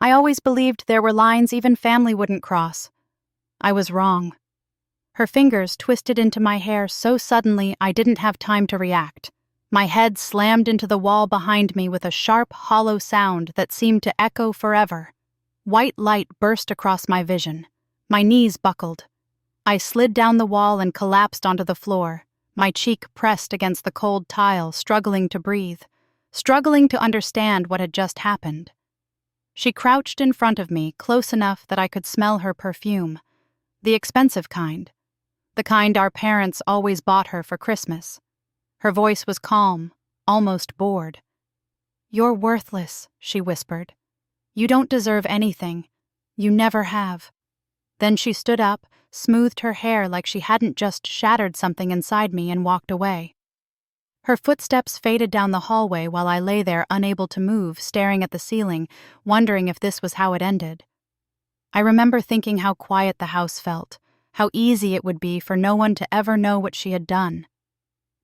I always believed there were lines even family wouldn't cross. I was wrong. Her fingers twisted into my hair so suddenly I didn't have time to react. My head slammed into the wall behind me with a sharp, hollow sound that seemed to echo forever. White light burst across my vision. My knees buckled. I slid down the wall and collapsed onto the floor, my cheek pressed against the cold tile, struggling to breathe, struggling to understand what had just happened. She crouched in front of me, close enough that I could smell her perfume. The expensive kind. The kind our parents always bought her for Christmas. Her voice was calm, almost bored. "You're worthless," she whispered. "You don't deserve anything. You never have." Then she stood up, smoothed her hair like she hadn't just shattered something inside me, and walked away. Her footsteps faded down the hallway while I lay there unable to move, staring at the ceiling, wondering if this was how it ended. I remember thinking how quiet the house felt, how easy it would be for no one to ever know what she had done.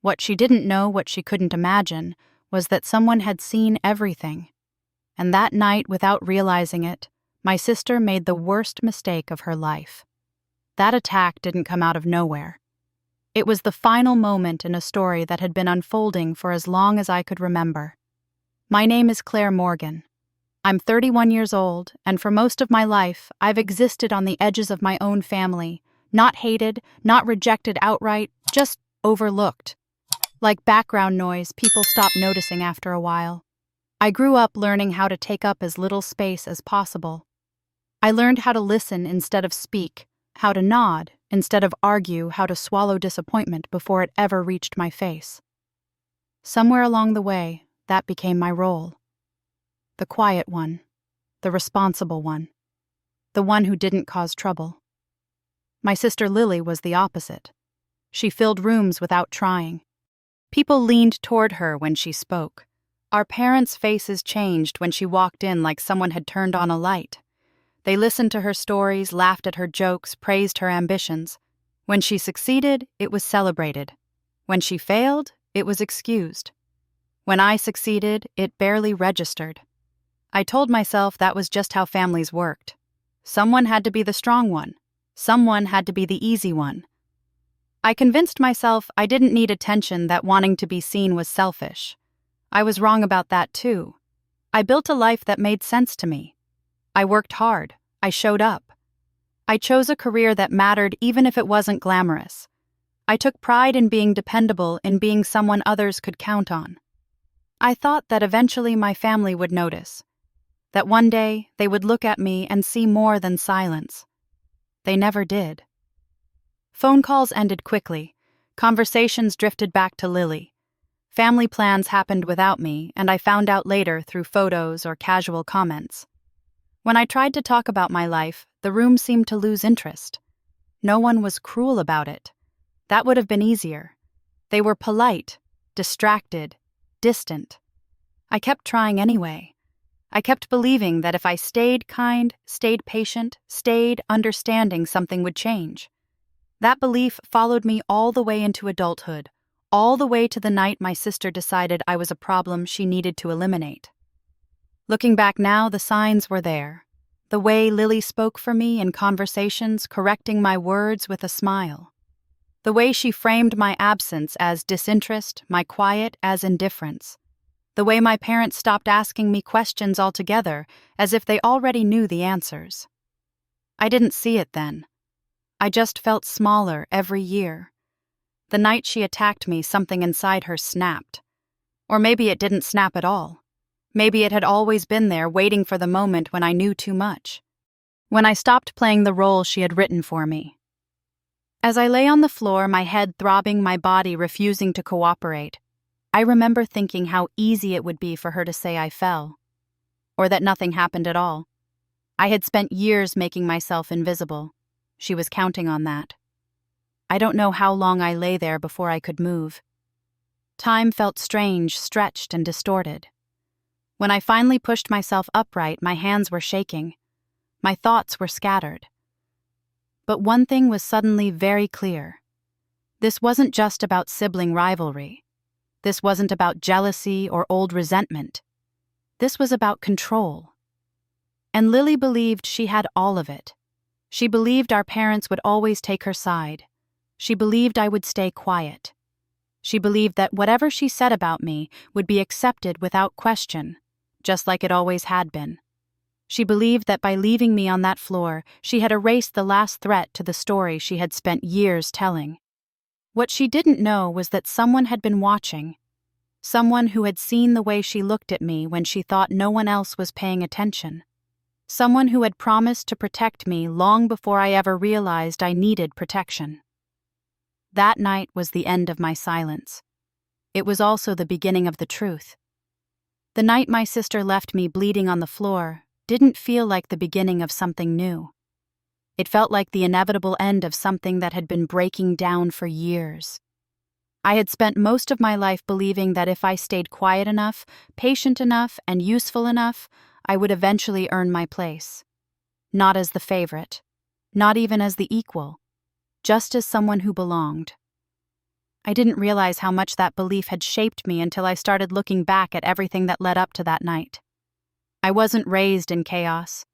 What she didn't know, what she couldn't imagine, was that someone had seen everything. And that night, without realizing it, my sister made the worst mistake of her life. That attack didn't come out of nowhere. It was the final moment in a story that had been unfolding for as long as I could remember. My name is Claire Morgan. I'm 31 years old, and for most of my life, I've existed on the edges of my own family, not hated, not rejected outright, just overlooked. Like background noise people stop noticing after a while. I grew up learning how to take up as little space as possible. I learned how to listen instead of speak, how to nod instead of argue, how to swallow disappointment before it ever reached my face. Somewhere along the way, that became my role. The quiet one, the responsible one, the one who didn't cause trouble. My sister Lily was the opposite. She filled rooms without trying. People leaned toward her when she spoke. Our parents' faces changed when she walked in like someone had turned on a light. They listened to her stories, laughed at her jokes, praised her ambitions. When she succeeded, it was celebrated. When she failed, it was excused. When I succeeded, it barely registered. I told myself that was just how families worked. Someone had to be the strong one. Someone had to be the easy one. I convinced myself I didn't need attention, that wanting to be seen was selfish. I was wrong about that too. I built a life that made sense to me. I worked hard. I showed up. I chose a career that mattered even if it wasn't glamorous. I took pride in being dependable, in being someone others could count on. I thought that eventually my family would notice, that one day they would look at me and see more than silence. They never did. Phone calls ended quickly. Conversations drifted back to Lily. Family plans happened without me, and I found out later through photos or casual comments. When I tried to talk about my life, the room seemed to lose interest. No one was cruel about it. That would have been easier. They were polite, distracted, distant. I kept trying anyway. I kept believing that if I stayed kind, stayed patient, stayed understanding, something would change. That belief followed me all the way into adulthood, all the way to the night my sister decided I was a problem she needed to eliminate. Looking back now, the signs were there. The way Lily spoke for me in conversations, correcting my words with a smile. The way she framed my absence as disinterest, my quiet as indifference. The way my parents stopped asking me questions altogether, as if they already knew the answers. I didn't see it then. I just felt smaller every year. The night she attacked me, something inside her snapped. Or maybe it didn't snap at all. Maybe it had always been there, waiting for the moment when I knew too much. When I stopped playing the role she had written for me. As I lay on the floor, my head throbbing, my body refusing to cooperate, I remember thinking how easy it would be for her to say I fell. Or that nothing happened at all. I had spent years making myself invisible. She was counting on that. I don't know how long I lay there before I could move. Time felt strange, stretched, and distorted. When I finally pushed myself upright, my hands were shaking. My thoughts were scattered. But one thing was suddenly very clear. This wasn't just about sibling rivalry. This wasn't about jealousy or old resentment. This was about control. And Lily believed she had all of it. She believed our parents would always take her side. She believed I would stay quiet. She believed that whatever she said about me would be accepted without question, just like it always had been. She believed that by leaving me on that floor, she had erased the last threat to the story she had spent years telling. What she didn't know was that someone had been watching. Someone who had seen the way she looked at me when she thought no one else was paying attention. Someone who had promised to protect me long before I ever realized I needed protection. That night was the end of my silence. It was also the beginning of the truth. The night my sister left me bleeding on the floor didn't feel like the beginning of something new. It felt like the inevitable end of something that had been breaking down for years. I had spent most of my life believing that if I stayed quiet enough, patient enough, and useful enough, I would eventually earn my place. Not as the favorite, not even as the equal, just as someone who belonged. I didn't realize how much that belief had shaped me until I started looking back at everything that led up to that night. I wasn't raised in chaos.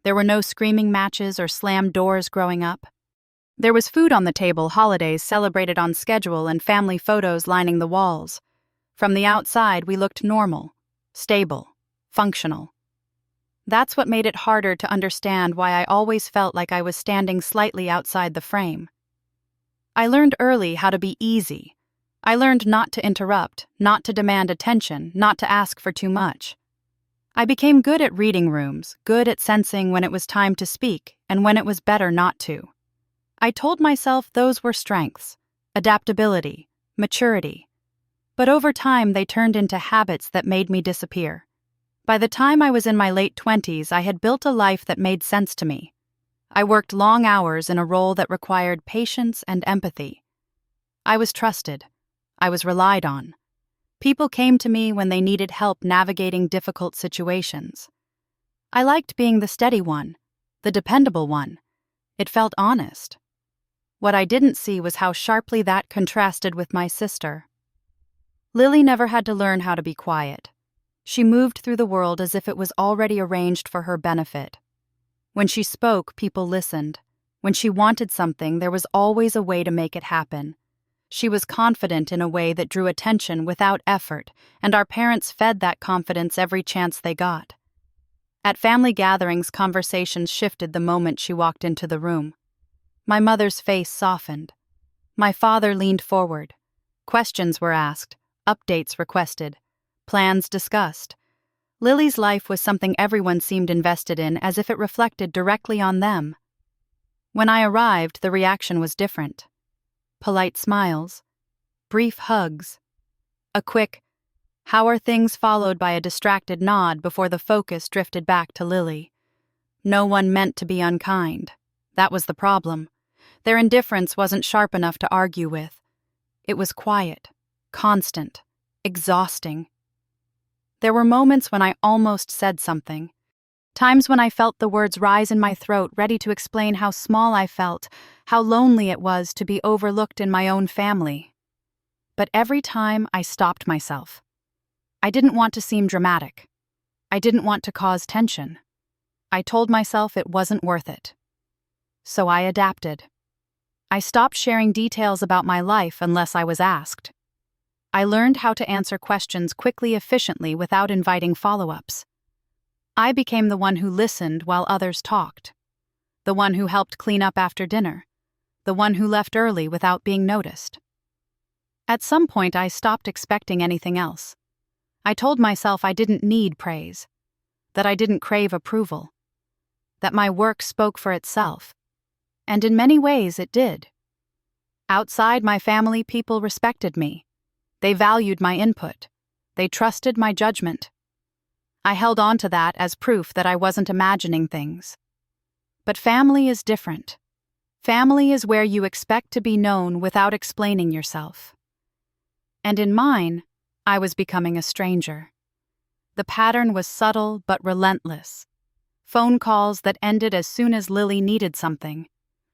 There were no screaming matches or slammed doors growing up. There was food on the table, holidays celebrated on schedule, and family photos lining the walls. From the outside, we looked normal, stable, functional. That's what made it harder to understand why I always felt like I was standing slightly outside the frame. I learned early how to be easy. I learned not to interrupt, not to demand attention, not to ask for too much. I became good at reading rooms, good at sensing when it was time to speak and when it was better not to. I told myself those were strengths, adaptability, maturity. But over time they turned into habits that made me disappear. By the time I was in my late 20s, I had built a life that made sense to me. I worked long hours in a role that required patience and empathy. I was trusted. I was relied on. People came to me when they needed help navigating difficult situations. I liked being the steady one, the dependable one. It felt honest. What I didn't see was how sharply that contrasted with my sister. Lily never had to learn how to be quiet. She moved through the world as if it was already arranged for her benefit. When she spoke, people listened. When she wanted something, there was always a way to make it happen. She was confident in a way that drew attention without effort, and our parents fed that confidence every chance they got. At family gatherings, conversations shifted the moment she walked into the room. My mother's face softened. My father leaned forward. Questions were asked, updates requested, plans discussed. Lily's life was something everyone seemed invested in, as if it reflected directly on them. When I arrived, the reaction was different. Polite smiles, brief hugs, a quick, "How are things?" followed by a distracted nod before the focus drifted back to Lily. No one meant to be unkind. That was the problem. Their indifference wasn't sharp enough to argue with. It was quiet, constant, exhausting. There were moments when I almost said something. Times when I felt the words rise in my throat, ready to explain how small I felt, how lonely it was to be overlooked in my own family. But every time I stopped myself. I didn't want to seem dramatic. I didn't want to cause tension. I told myself it wasn't worth it. So I adapted. I stopped sharing details about my life unless I was asked. I learned how to answer questions quickly, efficiently, without inviting follow-ups. I became the one who listened while others talked. The one who helped clean up after dinner. The one who left early without being noticed. At some point, I stopped expecting anything else. I told myself I didn't need praise, that I didn't crave approval, that my work spoke for itself. And in many ways, it did. Outside my family, people respected me. They valued my input. They trusted my judgment. I held on to that as proof that I wasn't imagining things. But family is different. Family is where you expect to be known without explaining yourself. And in mine, I was becoming a stranger. The pattern was subtle but relentless. Phone calls that ended as soon as Lily needed something.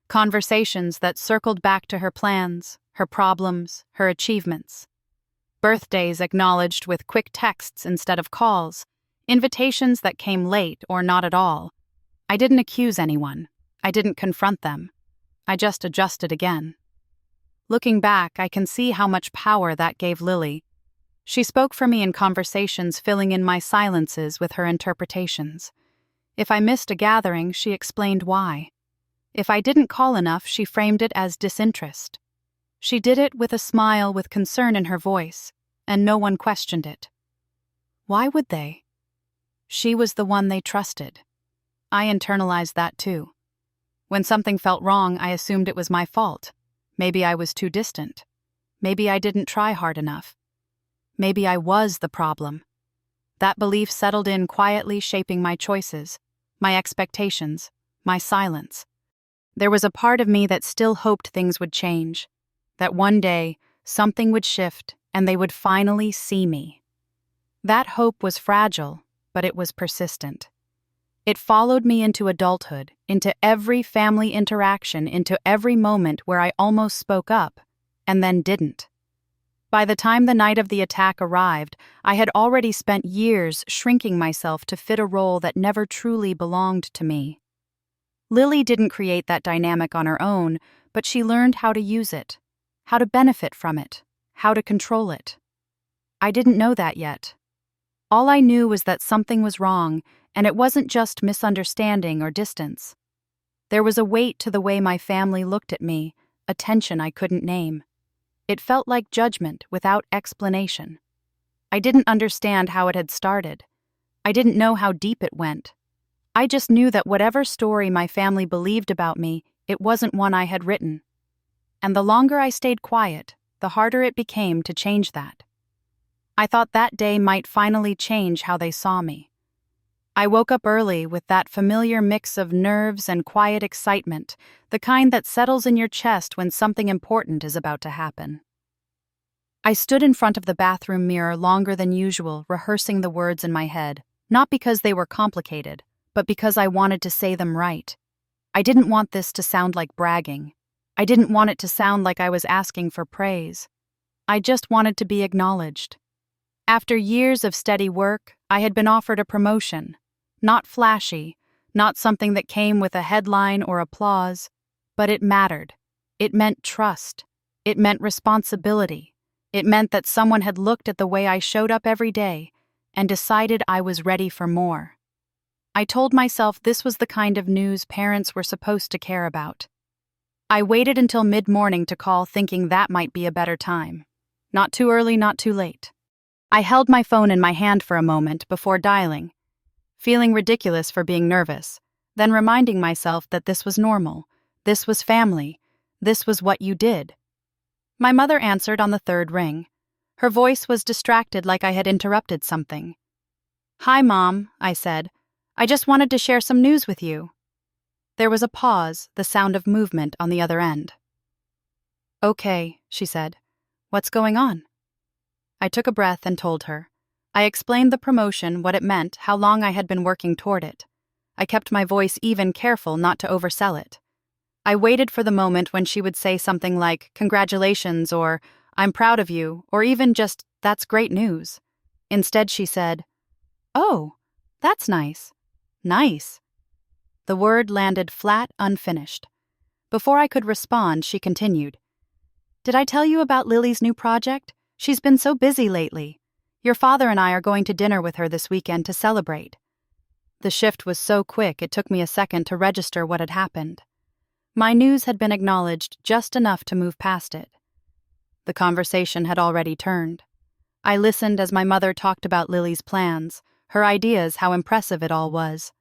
Conversations that circled back to her plans, her problems, her achievements. Birthdays acknowledged with quick texts instead of calls. Invitations that came late or not at all. I didn't accuse anyone. I didn't confront them. I just adjusted again. Looking back, I can see how much power that gave Lily. She spoke for me in conversations, filling in my silences with her interpretations. If I missed a gathering, she explained why. If I didn't call enough, she framed it as disinterest. She did it with a smile, with concern in her voice, and no one questioned it. Why would they? She was the one they trusted. I internalized that too. When something felt wrong, I assumed it was my fault. Maybe I was too distant. Maybe I didn't try hard enough. Maybe I was the problem. That belief settled in quietly, shaping my choices, my expectations, my silence. There was a part of me that still hoped things would change, that one day something would shift and they would finally see me. That hope was fragile, but it was persistent. It followed me into adulthood, into every family interaction, into every moment where I almost spoke up, and then didn't. By the time the night of the attack arrived, I had already spent years shrinking myself to fit a role that never truly belonged to me. Lily didn't create that dynamic on her own, but she learned how to use it, how to benefit from it, how to control it. I didn't know that yet. All I knew was that something was wrong, and it wasn't just misunderstanding or distance. There was a weight to the way my family looked at me, a tension I couldn't name. It felt like judgment without explanation. I didn't understand how it had started. I didn't know how deep it went. I just knew that whatever story my family believed about me, it wasn't one I had written. And the longer I stayed quiet, the harder it became to change that. I thought that day might finally change how they saw me. I woke up early with that familiar mix of nerves and quiet excitement, the kind that settles in your chest when something important is about to happen. I stood in front of the bathroom mirror longer than usual, rehearsing the words in my head, not because they were complicated, but because I wanted to say them right. I didn't want this to sound like bragging. I didn't want it to sound like I was asking for praise. I just wanted to be acknowledged. After years of steady work, I had been offered a promotion. Not flashy, not something that came with a headline or applause, but it mattered. It meant trust. It meant responsibility. It meant that someone had looked at the way I showed up every day and decided I was ready for more. I told myself this was the kind of news parents were supposed to care about. I waited until mid-morning to call, thinking that might be a better time. Not too early, not too late. I held my phone in my hand for a moment before dialing, feeling ridiculous for being nervous, then reminding myself that this was normal, this was family, this was what you did. My mother answered on the third ring. Her voice was distracted, like I had interrupted something. "Hi, Mom," I said. "I just wanted to share some news with you." There was a pause, the sound of movement on the other end. "Okay," she said. "What's going on?" I took a breath and told her. I explained the promotion, what it meant, how long I had been working toward it. I kept my voice even, careful not to oversell it. I waited for the moment when she would say something like, "Congratulations," or "I'm proud of you," or even just, "That's great news." Instead, she said, "Oh, that's nice. Nice." The word landed flat, unfinished. Before I could respond, she continued, "Did I tell you about Lily's new project? She's been so busy lately. Your father and I are going to dinner with her this weekend to celebrate." The shift was so quick it took me a second to register what had happened. My news had been acknowledged just enough to move past it. The conversation had already turned. I listened as my mother talked about Lily's plans, her ideas, how impressive it all was.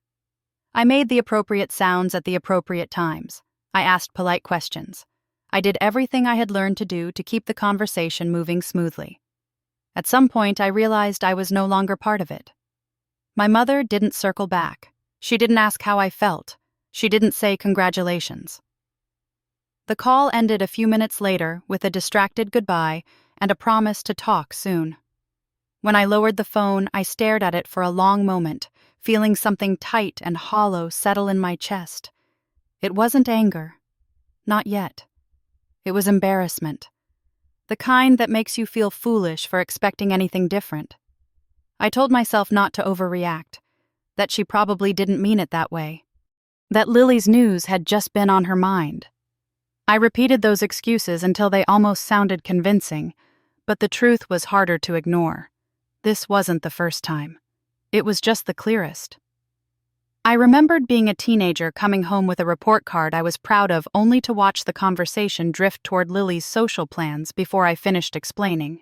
I made the appropriate sounds at the appropriate times. I asked polite questions. I did everything I had learned to do to keep the conversation moving smoothly. At some point, I realized I was no longer part of it. My mother didn't circle back. She didn't ask how I felt. She didn't say congratulations. The call ended a few minutes later with a distracted goodbye and a promise to talk soon. When I lowered the phone, I stared at it for a long moment, feeling something tight and hollow settle in my chest. It wasn't anger. Not yet. It was embarrassment. The kind that makes you feel foolish for expecting anything different. I told myself not to overreact, that she probably didn't mean it that way. that Lily's news had just been on her mind. I repeated those excuses until they almost sounded convincing, but the truth was harder to ignore. This wasn't the first time. It was just the clearest. I remembered being a teenager coming home with a report card I was proud of only to watch the conversation drift toward Lily's social plans before I finished explaining.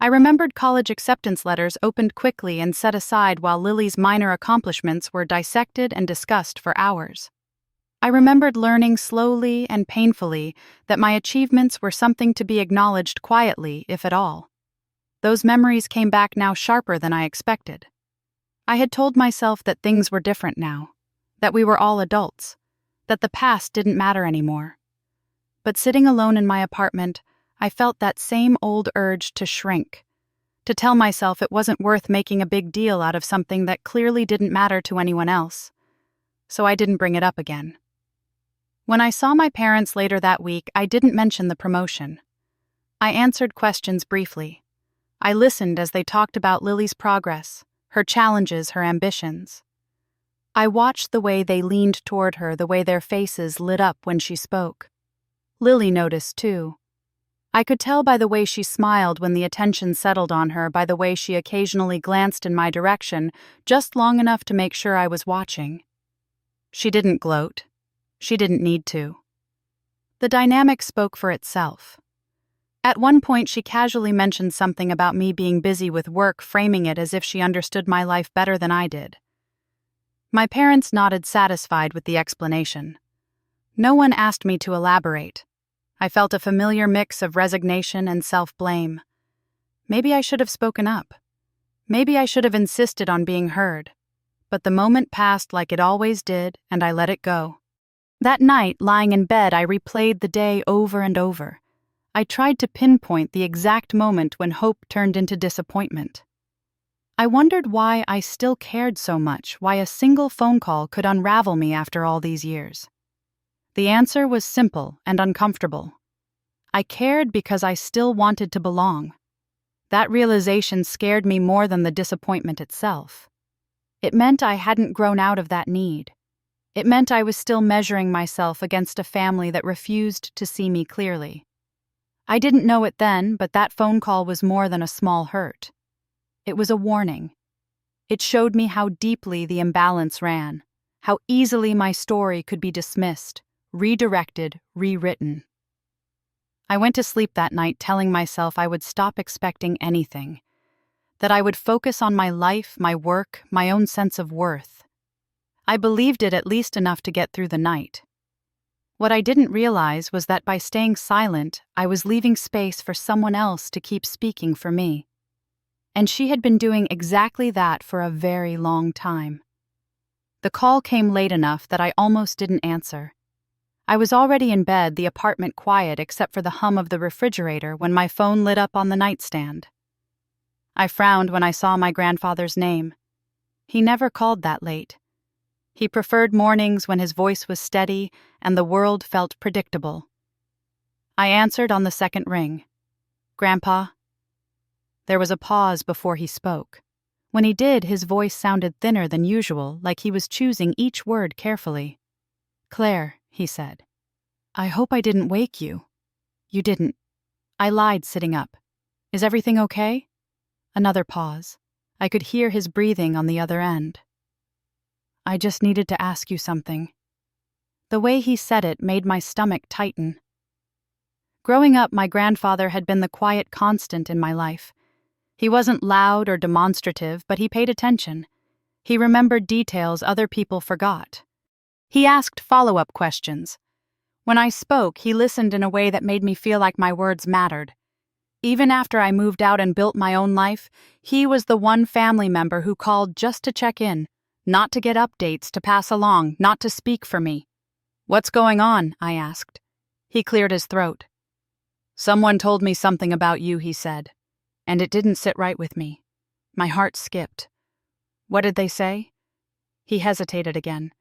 I remembered college acceptance letters opened quickly and set aside while Lily's minor accomplishments were dissected and discussed for hours. I remembered learning slowly and painfully that my achievements were something to be acknowledged quietly, if at all. Those memories came back now sharper than I expected. I had told myself that things were different now, that we were all adults, that the past didn't matter anymore. But sitting alone in my apartment, I felt that same old urge to shrink, to tell myself it wasn't worth making a big deal out of something that clearly didn't matter to anyone else. So I didn't bring it up again. When I saw my parents later that week, I didn't mention the promotion. I answered questions briefly. I listened as they talked about Lily's progress, her challenges, her ambitions. I watched the way they leaned toward her, the way their faces lit up when she spoke. Lily noticed, too. I could tell by the way she smiled when the attention settled on her, by the way she occasionally glanced in my direction, just long enough to make sure I was watching. She didn't gloat. She didn't need to. The dynamic spoke for itself. At one point, she casually mentioned something about me being busy with work, framing it as if she understood my life better than I did. My parents nodded, satisfied with the explanation. No one asked me to elaborate. I felt a familiar mix of resignation and self-blame. Maybe I should have spoken up. Maybe I should have insisted on being heard. But the moment passed like it always did, and I let it go. That night, lying in bed, I replayed the day over and over. I tried to pinpoint the exact moment when hope turned into disappointment. I wondered why I still cared so much, why a single phone call could unravel me after all these years. The answer was simple and uncomfortable. I cared because I still wanted to belong. That realization scared me more than the disappointment itself. It meant I hadn't grown out of that need. It meant I was still measuring myself against a family that refused to see me clearly. I didn't know it then, but that phone call was more than a small hurt. It was a warning. It showed me how deeply the imbalance ran, how easily my story could be dismissed, redirected, rewritten. I went to sleep that night telling myself I would stop expecting anything, that I would focus on my life, my work, my own sense of worth. I believed it at least enough to get through the night. What I didn't realize was that by staying silent, I was leaving space for someone else to keep speaking for me. And she had been doing exactly that for a very long time. The call came late enough that I almost didn't answer. I was already in bed, the apartment quiet except for the hum of the refrigerator, when my phone lit up on the nightstand. I frowned when I saw my grandfather's name. He never called that late. He preferred mornings when his voice was steady and the world felt predictable. I answered on the second ring. "Grandpa?" There was a pause before he spoke. When he did, his voice sounded thinner than usual, like he was choosing each word carefully. "Claire," he said. "I hope I didn't wake you." "You didn't." I lied, sitting up. "Is everything okay?" Another pause. I could hear his breathing on the other end. "I just needed to ask you something." The way he said it made my stomach tighten. Growing up, my grandfather had been the quiet constant in my life. He wasn't loud or demonstrative, but he paid attention. He remembered details other people forgot. He asked follow-up questions. When I spoke, he listened in a way that made me feel like my words mattered. Even after I moved out and built my own life, he was the one family member who called just to check in, not to get updates to pass along, not to speak for me. "What's going on?" I asked. He cleared his throat. "Someone told me something about you," he said, "and it didn't sit right with me." My heart skipped. "What did they say?" He hesitated again.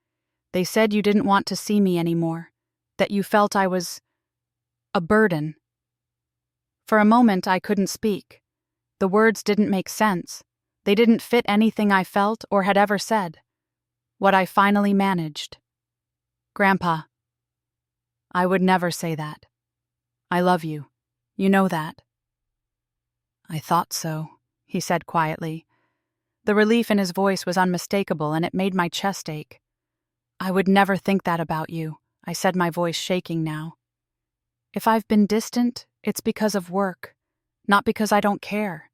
"They said you didn't want to see me anymore, that you felt I was a burden." For a moment, I couldn't speak. The words didn't make sense. They didn't fit anything I felt or had ever said. What I finally managed. Grandpa, I would never say that. I love you. You know that. I thought so, he said quietly. The relief in his voice was unmistakable, and it made my chest ache. I would never think that about you, I said, my voice shaking now. If I've been distant, it's because of work, not because I don't care.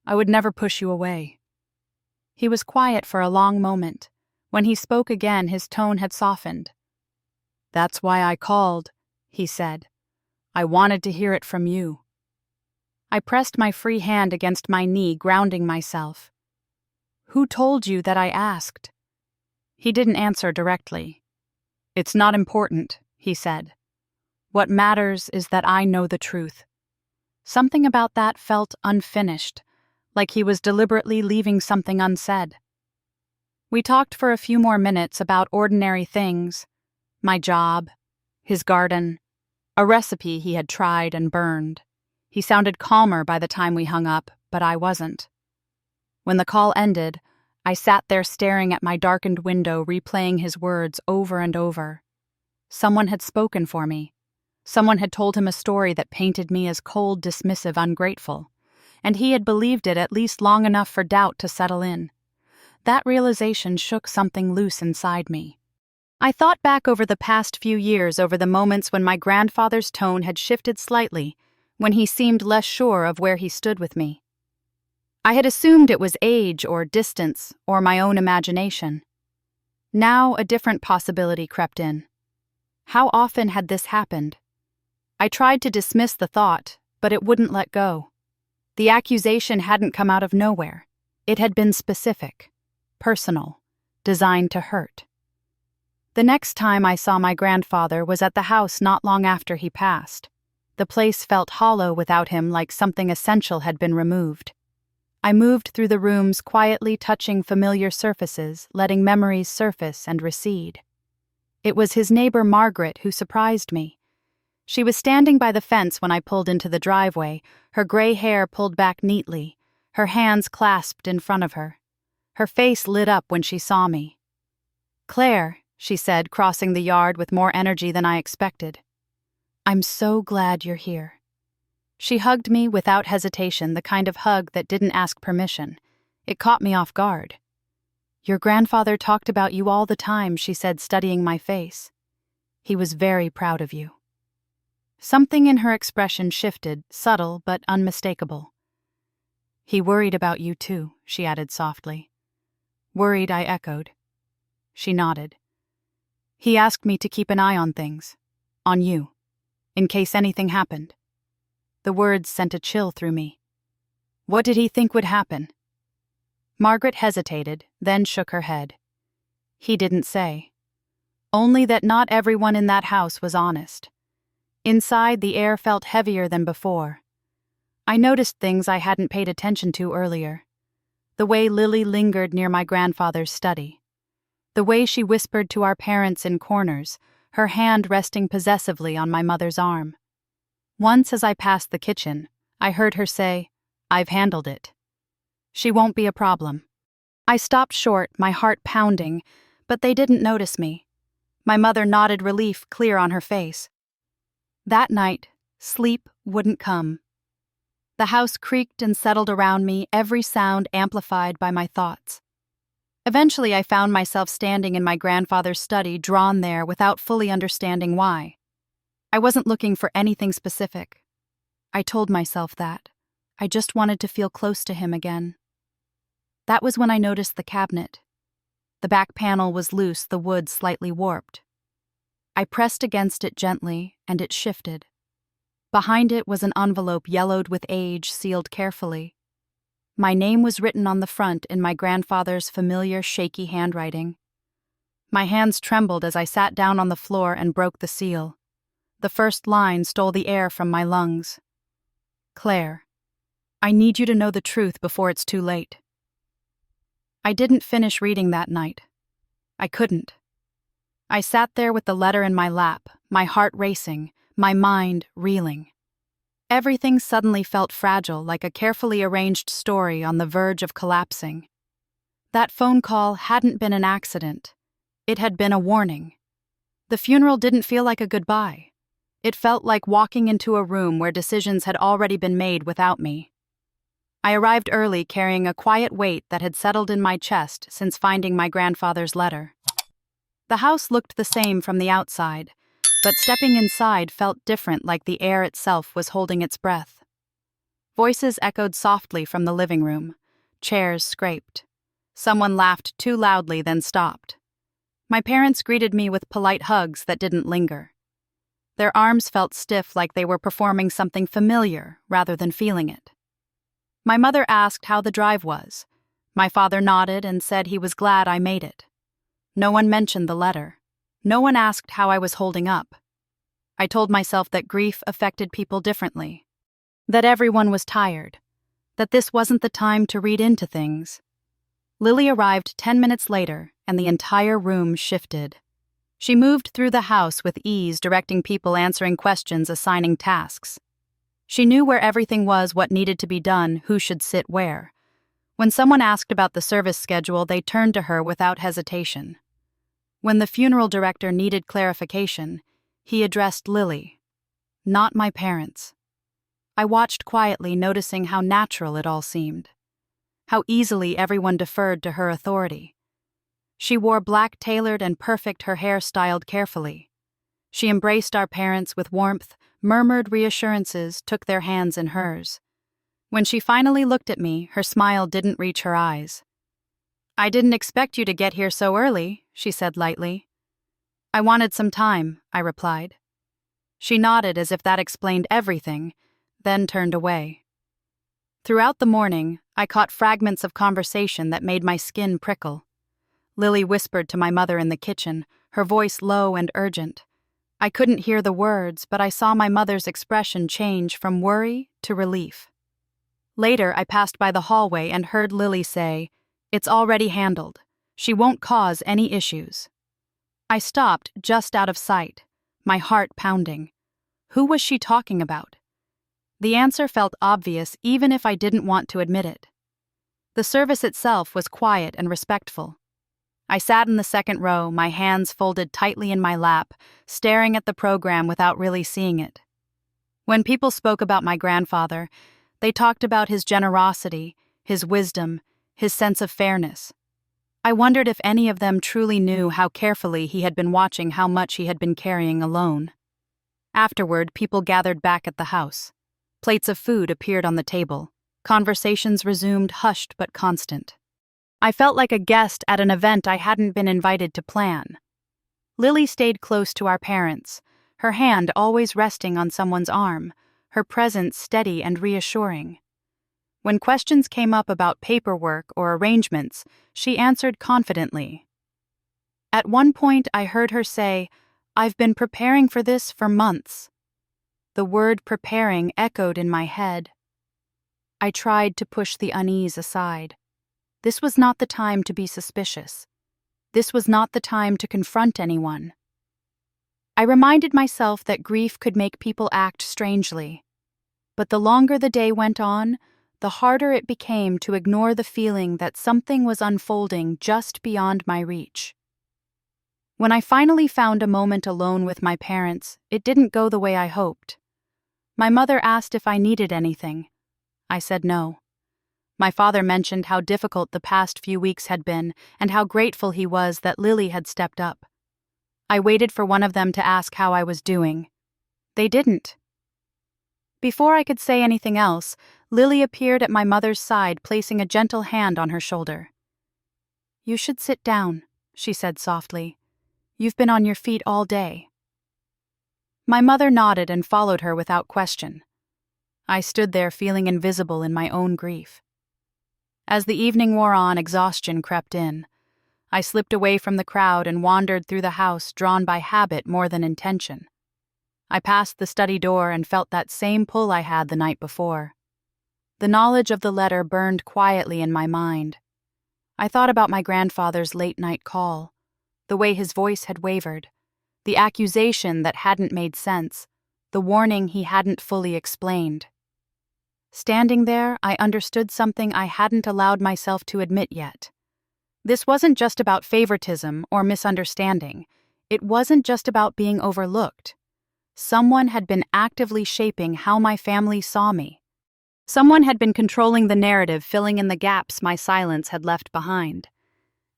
I would never push you away. He was quiet for a long moment. When he spoke again, his tone had softened. That's why I called, he said. I wanted to hear it from you. I pressed my free hand against my knee, grounding myself. Who told you that I asked? He didn't answer directly. It's not important, he said. What matters is that I know the truth. Something about that felt unfinished, like he was deliberately leaving something unsaid. We talked for a few more minutes about ordinary things. My job, his garden, a recipe he had tried and burned. He sounded calmer by the time we hung up, but I wasn't. When the call ended, I sat there staring at my darkened window, replaying his words over and over. Someone had spoken for me. Someone had told him a story that painted me as cold, dismissive, ungrateful, and he had believed it at least long enough for doubt to settle in. That realization shook something loose inside me. I thought back over the past few years, over the moments when my grandfather's tone had shifted slightly, when he seemed less sure of where he stood with me. I had assumed it was age or distance or my own imagination. Now a different possibility crept in. How often had this happened? I tried to dismiss the thought, but it wouldn't let go. The accusation hadn't come out of nowhere. It had been specific, personal, designed to hurt. The next time I saw my grandfather was at the house not long after he passed. The place felt hollow without him, like something essential had been removed. I moved through the rooms, quietly touching familiar surfaces, letting memories surface and recede. It was his neighbor Margaret who surprised me. She was standing by the fence when I pulled into the driveway, her gray hair pulled back neatly, her hands clasped in front of her. Her face lit up when she saw me. "Claire," she said, crossing the yard with more energy than I expected. "I'm so glad you're here." She hugged me without hesitation, the kind of hug that didn't ask permission. It caught me off guard. "Your grandfather talked about you all the time," she said, studying my face. "He was very proud of you." Something in her expression shifted, subtle but unmistakable. "He worried about you too," she added softly. "Worried," I echoed. She nodded. "He asked me to keep an eye on things. On you. In case anything happened." The words sent a chill through me. "What did he think would happen?" Margaret hesitated, then shook her head. "He didn't say. Only that not everyone in that house was honest. Inside, the air felt heavier than before. I noticed things I hadn't paid attention to earlier. The way Lily lingered near my grandfather's study. The way she whispered to our parents in corners, her hand resting possessively on my mother's arm. Once, as I passed the kitchen, I heard her say, "I've handled it. She won't be a problem." I stopped short, my heart pounding, but they didn't notice me. My mother nodded, relief clear on her face. That night, sleep wouldn't come. The house creaked and settled around me, every sound amplified by my thoughts. Eventually, I found myself standing in my grandfather's study, drawn there without fully understanding why. I wasn't looking for anything specific. I told myself that. I just wanted to feel close to him again. That was when I noticed the cabinet. The back panel was loose, the wood slightly warped. I pressed against it gently, and it shifted. Behind it was an envelope yellowed with age, sealed carefully. My name was written on the front in my grandfather's familiar, shaky handwriting. My hands trembled as I sat down on the floor and broke the seal. The first line stole the air from my lungs. "Claire, I need you to know the truth before it's too late." I didn't finish reading that night. I couldn't. I sat there with the letter in my lap, my heart racing, my mind reeling. Everything suddenly felt fragile, like a carefully arranged story on the verge of collapsing. That phone call hadn't been an accident. It had been a warning. The funeral didn't feel like a goodbye. It felt like walking into a room where decisions had already been made without me. I arrived early carrying a quiet weight that had settled in my chest since finding my grandfather's letter. The house looked the same from the outside, but stepping inside felt different, like the air itself was holding its breath. Voices echoed softly from the living room. Chairs scraped. Someone laughed too loudly, then stopped. My parents greeted me with polite hugs that didn't linger. Their arms felt stiff, like they were performing something familiar rather than feeling it. My mother asked how the drive was. My father nodded and said he was glad I made it. No one mentioned the letter. No one asked how I was holding up. I told myself that grief affected people differently, that everyone was tired, that this wasn't the time to read into things. Lily arrived 10 minutes later, and the entire room shifted. She moved through the house with ease, directing people, answering questions, assigning tasks. She knew where everything was, what needed to be done, who should sit where. When someone asked about the service schedule, they turned to her without hesitation. When the funeral director needed clarification, he addressed Lily, not my parents. I watched quietly, noticing how natural it all seemed, how easily everyone deferred to her authority. She wore black tailored and perfect, her hair styled carefully. She embraced our parents with warmth, murmured reassurances, took their hands in hers. When she finally looked at me, her smile didn't reach her eyes. "I didn't expect you to get here so early," she said lightly. "I wanted some time," I replied. She nodded as if that explained everything, then turned away. Throughout the morning, I caught fragments of conversation that made my skin prickle. Lily whispered to my mother in the kitchen, her voice low and urgent. I couldn't hear the words, but I saw my mother's expression change from worry to relief. Later, I passed by the hallway and heard Lily say, "It's already handled. She won't cause any issues." I stopped just out of sight, my heart pounding. Who was she talking about? The answer felt obvious, even if I didn't want to admit it. The service itself was quiet and respectful. I sat in the second row, my hands folded tightly in my lap, staring at the program without really seeing it. When people spoke about my grandfather, they talked about his generosity, his wisdom, his sense of fairness. I wondered if any of them truly knew how carefully he had been watching how much he had been carrying alone. Afterward, people gathered back at the house. Plates of food appeared on the table. Conversations resumed, hushed but constant. I felt like a guest at an event I hadn't been invited to plan. Lily stayed close to our parents, her hand always resting on someone's arm, her presence steady and reassuring. When questions came up about paperwork or arrangements, she answered confidently. At one point, I heard her say, "I've been preparing for this for months." The word preparing echoed in my head. I tried to push the unease aside. This was not the time to be suspicious. This was not the time to confront anyone. I reminded myself that grief could make people act strangely. But the longer the day went on, the harder it became to ignore the feeling that something was unfolding just beyond my reach. When I finally found a moment alone with my parents, it didn't go the way I hoped. My mother asked if I needed anything. I said no. My father mentioned how difficult the past few weeks had been and how grateful he was that Lily had stepped up. I waited for one of them to ask how I was doing. They didn't. Before I could say anything else, Lily appeared at my mother's side, placing a gentle hand on her shoulder. "You should sit down," she said softly. "You've been on your feet all day." My mother nodded and followed her without question. I stood there feeling invisible in my own grief. As the evening wore on, exhaustion crept in. I slipped away from the crowd and wandered through the house, drawn by habit more than intention. I passed the study door and felt that same pull I had the night before. The knowledge of the letter burned quietly in my mind. I thought about my grandfather's late-night call, the way his voice had wavered, the accusation that hadn't made sense, the warning he hadn't fully explained. Standing there, I understood something I hadn't allowed myself to admit yet. This wasn't just about favoritism or misunderstanding. It wasn't just about being overlooked. Someone had been actively shaping how my family saw me. Someone had been controlling the narrative, filling in the gaps my silence had left behind.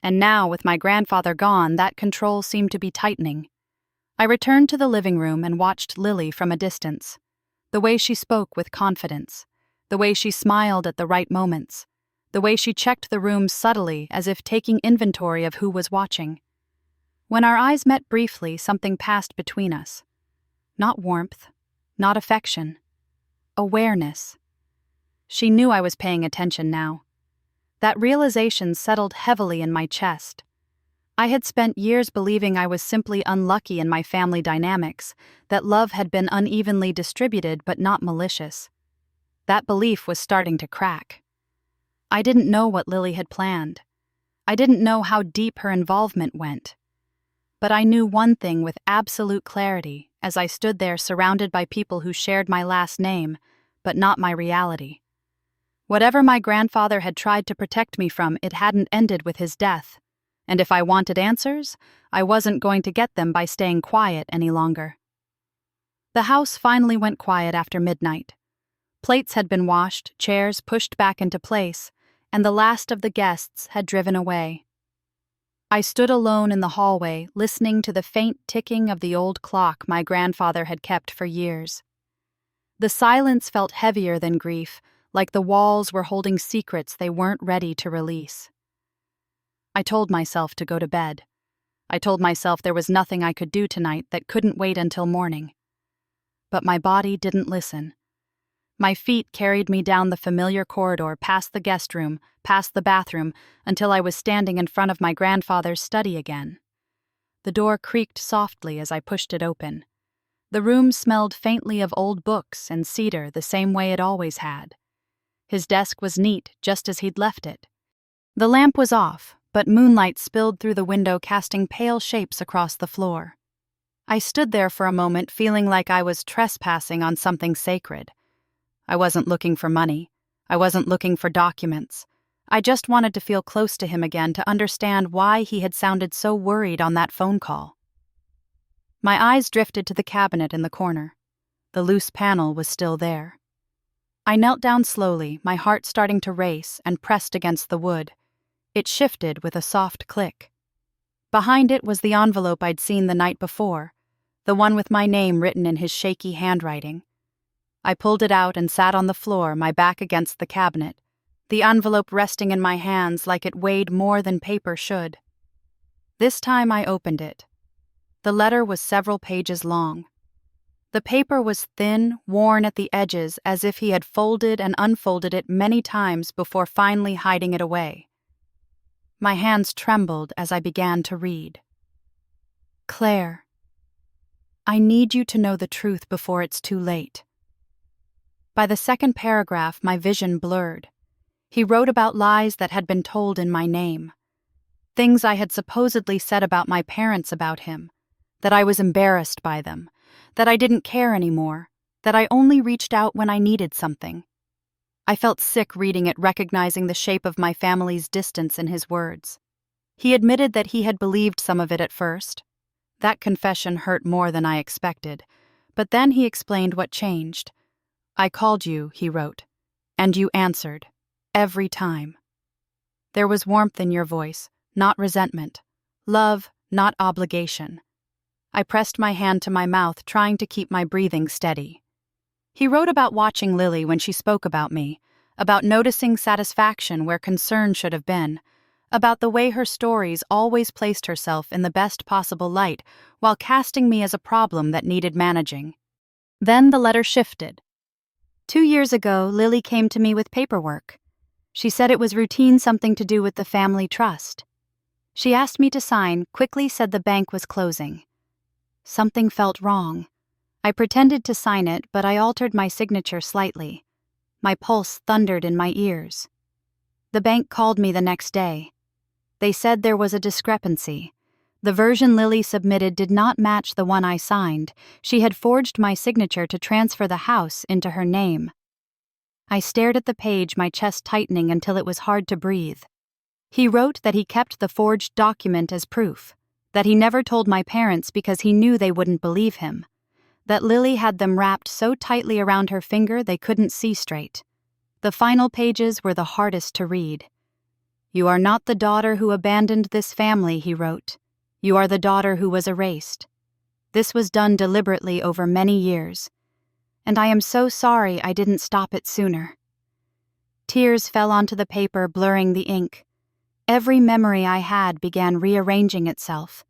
And now, with my grandfather gone, that control seemed to be tightening. I returned to the living room and watched Lily from a distance. The way she spoke with confidence. The way she smiled at the right moments. The way she checked the room subtly, as if taking inventory of who was watching. When our eyes met briefly, something passed between us. Not warmth, not affection. Awareness. She knew I was paying attention now. That realization settled heavily in my chest. I had spent years believing I was simply unlucky in my family dynamics, that love had been unevenly distributed but not malicious. That belief was starting to crack. I didn't know what Lily had planned. I didn't know how deep her involvement went. But I knew one thing with absolute clarity as I stood there surrounded by people who shared my last name, but not my reality. Whatever my grandfather had tried to protect me from, it hadn't ended with his death. And if I wanted answers, I wasn't going to get them by staying quiet any longer. The house finally went quiet after midnight. Plates had been washed, chairs pushed back into place, and the last of the guests had driven away. I stood alone in the hallway, listening to the faint ticking of the old clock my grandfather had kept for years. The silence felt heavier than grief, like the walls were holding secrets they weren't ready to release. I told myself to go to bed. I told myself there was nothing I could do tonight that couldn't wait until morning. But my body didn't listen. My feet carried me down the familiar corridor, past the guest room, past the bathroom, until I was standing in front of my grandfather's study again. The door creaked softly as I pushed it open. The room smelled faintly of old books and cedar the same way it always had. His desk was neat, just as he'd left it. The lamp was off, but moonlight spilled through the window, casting pale shapes across the floor. I stood there for a moment, feeling like I was trespassing on something sacred. I wasn't looking for money. I wasn't looking for documents. I just wanted to feel close to him again, to understand why he had sounded so worried on that phone call. My eyes drifted to the cabinet in the corner. The loose panel was still there. I knelt down slowly, my heart starting to race, and pressed against the wood. It shifted with a soft click. Behind it was the envelope I'd seen the night before, the one with my name written in his shaky handwriting. I pulled it out and sat on the floor, my back against the cabinet, the envelope resting in my hands like it weighed more than paper should. This time I opened it. The letter was several pages long. The paper was thin, worn at the edges, as if he had folded and unfolded it many times before finally hiding it away. My hands trembled as I began to read. Claire, I need you to know the truth before it's too late. By the second paragraph, my vision blurred. He wrote about lies that had been told in my name. Things I had supposedly said about my parents about him, that I was embarrassed by them, that I didn't care anymore, that I only reached out when I needed something. I felt sick reading it, recognizing the shape of my family's distance in his words. He admitted that he had believed some of it at first. That confession hurt more than I expected, but then he explained what changed. I called you, he wrote, and you answered, every time. There was warmth in your voice, not resentment. Love, not obligation. I pressed my hand to my mouth, trying to keep my breathing steady. He wrote about watching Lily when she spoke about me, about noticing satisfaction where concern should have been, about the way her stories always placed herself in the best possible light while casting me as a problem that needed managing. Then the letter shifted. 2 years ago, Lily came to me with paperwork. She said it was routine, something to do with the family trust. She asked me to sign, quickly said the bank was closing. Something felt wrong. I pretended to sign it, but I altered my signature slightly. My pulse thundered in my ears. The bank called me the next day. They said there was a discrepancy. The version Lily submitted did not match the one I signed. She had forged my signature to transfer the house into her name. I stared at the page, my chest tightening until it was hard to breathe. He wrote that he kept the forged document as proof, That he never told my parents because he knew they wouldn't believe him. That Lily had them wrapped so tightly around her finger they couldn't see straight. The final pages were the hardest to read. "You are not the daughter who abandoned this family," he wrote. "You are the daughter who was erased. This was done deliberately over many years. And I am so sorry I didn't stop it sooner." Tears fell onto the paper, blurring the ink. Every memory I had began rearranging itself.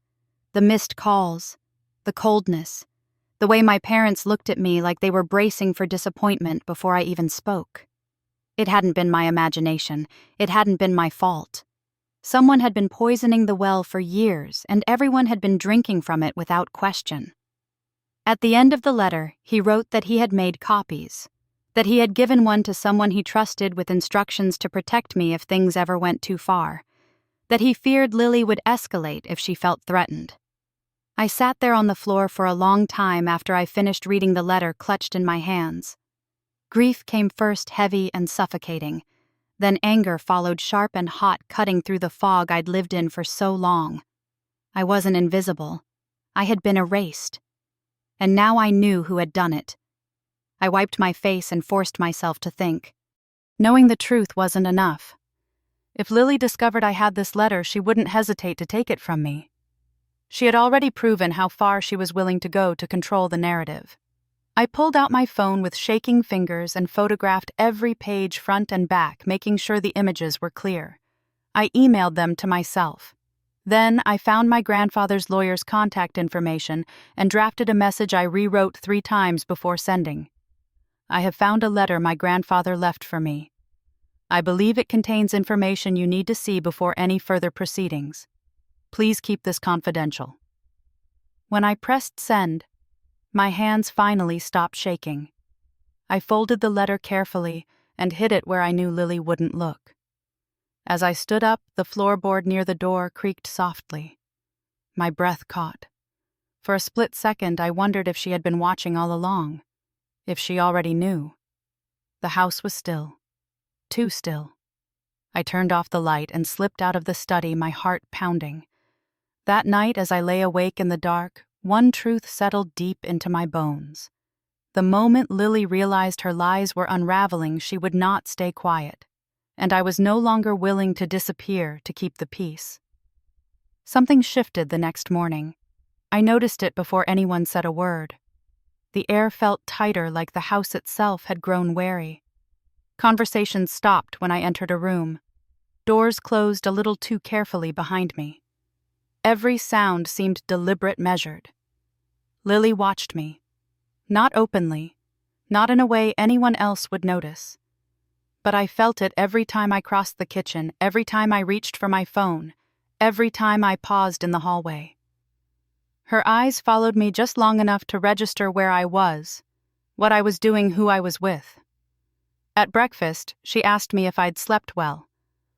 The missed calls, the coldness, the way my parents looked at me like they were bracing for disappointment before I even spoke. It hadn't been my imagination. It hadn't been my fault. Someone had been poisoning the well for years, and everyone had been drinking from it without question. At the end of the letter, he wrote that he had made copies, that he had given one to someone he trusted with instructions to protect me if things ever went too far, that he feared Lily would escalate if she felt threatened. I sat there on the floor for a long time after I finished reading the letter clutched in my hands. Grief came first, heavy and suffocating. Then anger followed, sharp and hot, cutting through the fog I'd lived in for so long. I wasn't invisible. I had been erased. And now I knew who had done it. I wiped my face and forced myself to think. Knowing the truth wasn't enough. If Lily discovered I had this letter, she wouldn't hesitate to take it from me. She had already proven how far she was willing to go to control the narrative. I pulled out my phone with shaking fingers and photographed every page front and back, making sure the images were clear. I emailed them to myself. Then I found my grandfather's lawyer's contact information and drafted a message I rewrote 3 times before sending. "I have found a letter my grandfather left for me. I believe it contains information you need to see before any further proceedings. Please keep this confidential." When I pressed send, my hands finally stopped shaking. I folded the letter carefully and hid it where I knew Lily wouldn't look. As I stood up, the floorboard near the door creaked softly. My breath caught. For a split second, I wondered if she had been watching all along, if she already knew. The house was still. Too still. I turned off the light and slipped out of the study, my heart pounding. That night, as I lay awake in the dark, one truth settled deep into my bones. The moment Lily realized her lies were unraveling, she would not stay quiet, and I was no longer willing to disappear to keep the peace. Something shifted the next morning. I noticed it before anyone said a word. The air felt tighter, like the house itself had grown wary. Conversations stopped when I entered a room. Doors closed a little too carefully behind me. Every sound seemed deliberate, measured. Lily watched me. Not openly, not in a way anyone else would notice. But I felt it every time I crossed the kitchen, every time I reached for my phone, every time I paused in the hallway. Her eyes followed me just long enough to register where I was, what I was doing, who I was with. At breakfast, she asked me if I'd slept well.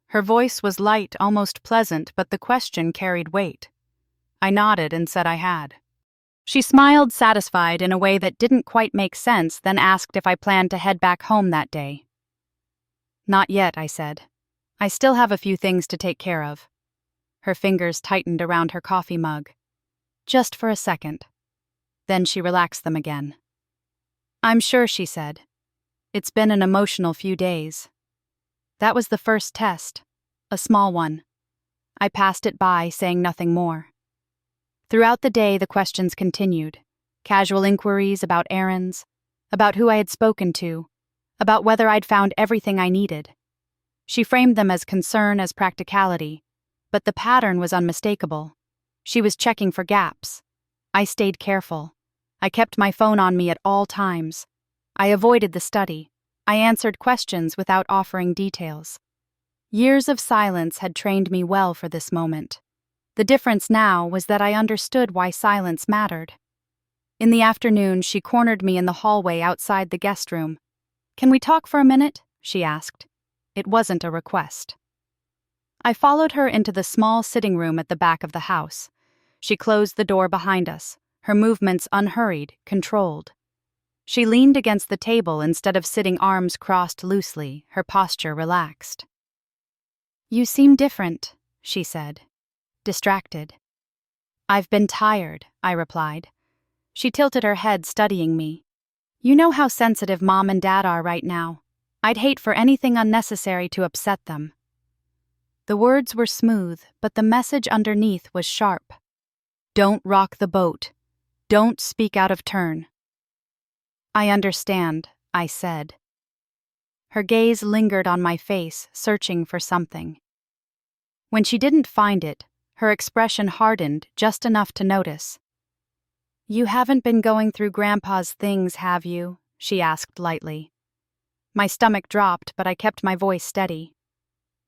Her voice was light, almost pleasant, but the question carried weight. I nodded and said I had. She smiled, satisfied in a way that didn't quite make sense, then asked if I planned to head back home that day. "Not yet," I said. "I still have a few things to take care of." Her fingers tightened around her coffee mug. Just for a second. Then she relaxed them again. "I'm sure," she said. "It's been an emotional few days." That was the first test, a small one. I passed it by, saying nothing more. Throughout the day, the questions continued. Casual inquiries about errands, about who I had spoken to, about whether I'd found everything I needed. She framed them as concern, as practicality, but the pattern was unmistakable. She was checking for gaps. I stayed careful. I kept my phone on me at all times. I avoided the study. I answered questions without offering details. Years of silence had trained me well for this moment. The difference now was that I understood why silence mattered. In the afternoon, she cornered me in the hallway outside the guest room. "Can we talk for a minute?" she asked. It wasn't a request. I followed her into the small sitting room at the back of the house. She closed the door behind us, her movements unhurried, controlled. She leaned against the table instead of sitting arms crossed loosely, her posture relaxed. "You seem different," she said. Distracted. "I've been tired," I replied. She tilted her head, studying me. "You know how sensitive Mom and Dad are right now. I'd hate for anything unnecessary to upset them." The words were smooth, but the message underneath was sharp. "Don't rock the boat. Don't speak out of turn." "I understand," I said. Her gaze lingered on my face, searching for something. When she didn't find it, her expression hardened just enough to notice. "You haven't been going through Grandpa's things, have you?" she asked lightly. My stomach dropped, but I kept my voice steady.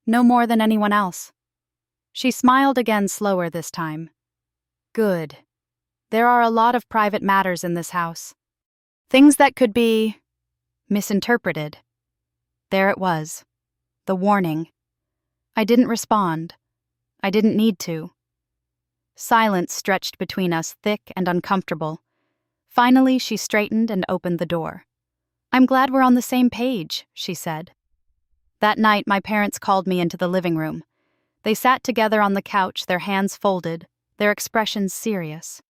"No more than anyone else." She smiled again, slower this time. "Good. There are a lot of private matters in this house. Things that could be misinterpreted." There it was. The warning. I didn't respond. I didn't need to. Silence stretched between us, thick and uncomfortable. Finally, she straightened and opened the door. "I'm glad we're on the same page," she said. That night, my parents called me into the living room. They sat together on the couch, their hands folded, their expressions serious.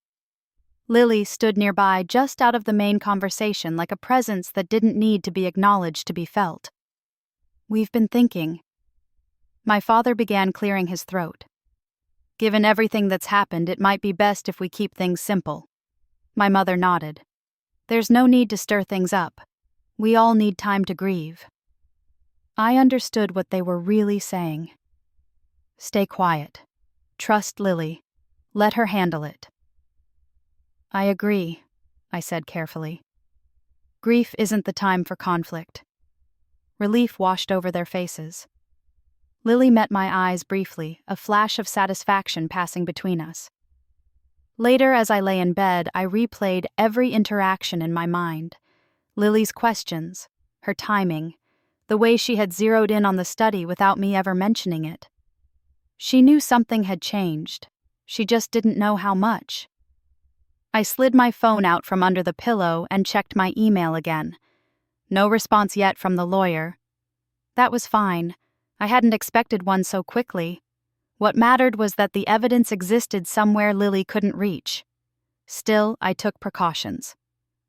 Lily stood nearby, just out of the main conversation, like a presence that didn't need to be acknowledged to be felt. "We've been thinking." My father began, clearing his throat. "Given everything that's happened, it might be best if we keep things simple." My mother nodded. "There's no need to stir things up. We all need time to grieve." I understood what they were really saying. Stay quiet. Trust Lily. Let her handle it. "I agree," I said carefully. "Grief isn't the time for conflict." Relief washed over their faces. Lily met my eyes briefly, a flash of satisfaction passing between us. Later, as I lay in bed, I replayed every interaction in my mind. Lily's questions, her timing, the way she had zeroed in on the study without me ever mentioning it. She knew something had changed. She just didn't know how much. I slid my phone out from under the pillow and checked my email again. No response yet from the lawyer. That was fine. I hadn't expected one so quickly. What mattered was that the evidence existed somewhere Lily couldn't reach. Still, I took precautions.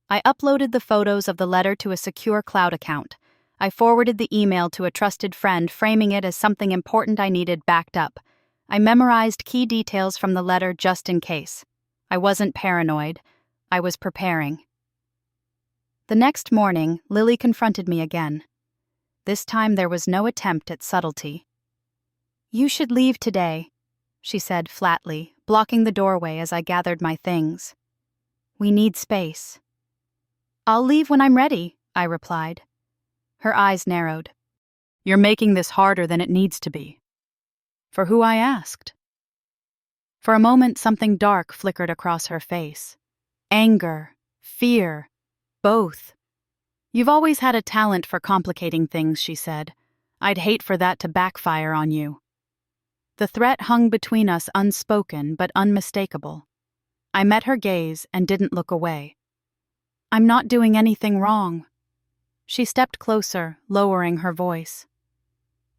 I uploaded the photos of the letter to a secure cloud account. I forwarded the email to a trusted friend, framing it as something important I needed backed up. I memorized key details from the letter just in case. I wasn't paranoid. I was preparing. The next morning, Lily confronted me again. This time there was no attempt at subtlety. "You should leave today," she said flatly, blocking the doorway as I gathered my things. "We need space." "I'll leave when I'm ready," I replied. Her eyes narrowed. "You're making this harder than it needs to be." "For who?" I asked. For a moment, something dark flickered across her face. Anger, fear, both. "You've always had a talent for complicating things," she said. "I'd hate for that to backfire on you." The threat hung between us, unspoken but unmistakable. I met her gaze and didn't look away. "I'm not doing anything wrong." She stepped closer, lowering her voice.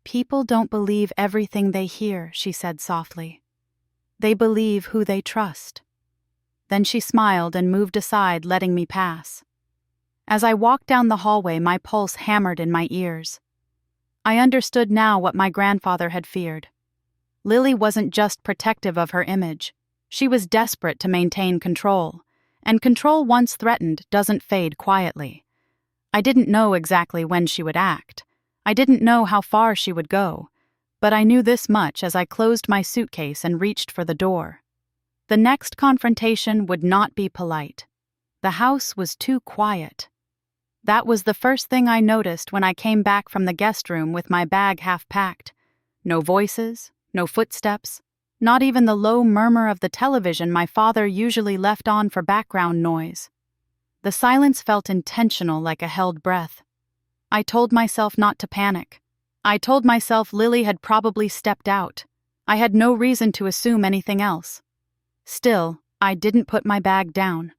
"People don't believe everything they hear," she said softly. "They believe who they trust." Then she smiled and moved aside, letting me pass. As I walked down the hallway, my pulse hammered in my ears. I understood now what my grandfather had feared. Lily wasn't just protective of her image. She was desperate to maintain control, and control once threatened doesn't fade quietly. I didn't know exactly when she would act. I didn't know how far she would go, but I knew this much as I closed my suitcase and reached for the door. The next confrontation would not be polite. The house was too quiet. That was the first thing I noticed when I came back from the guest room with my bag half packed. No voices, no footsteps, not even the low murmur of the television my father usually left on for background noise. The silence felt intentional, like a held breath. I told myself not to panic. I told myself Lily had probably stepped out. I had no reason to assume anything else. Still, I didn't put my bag down.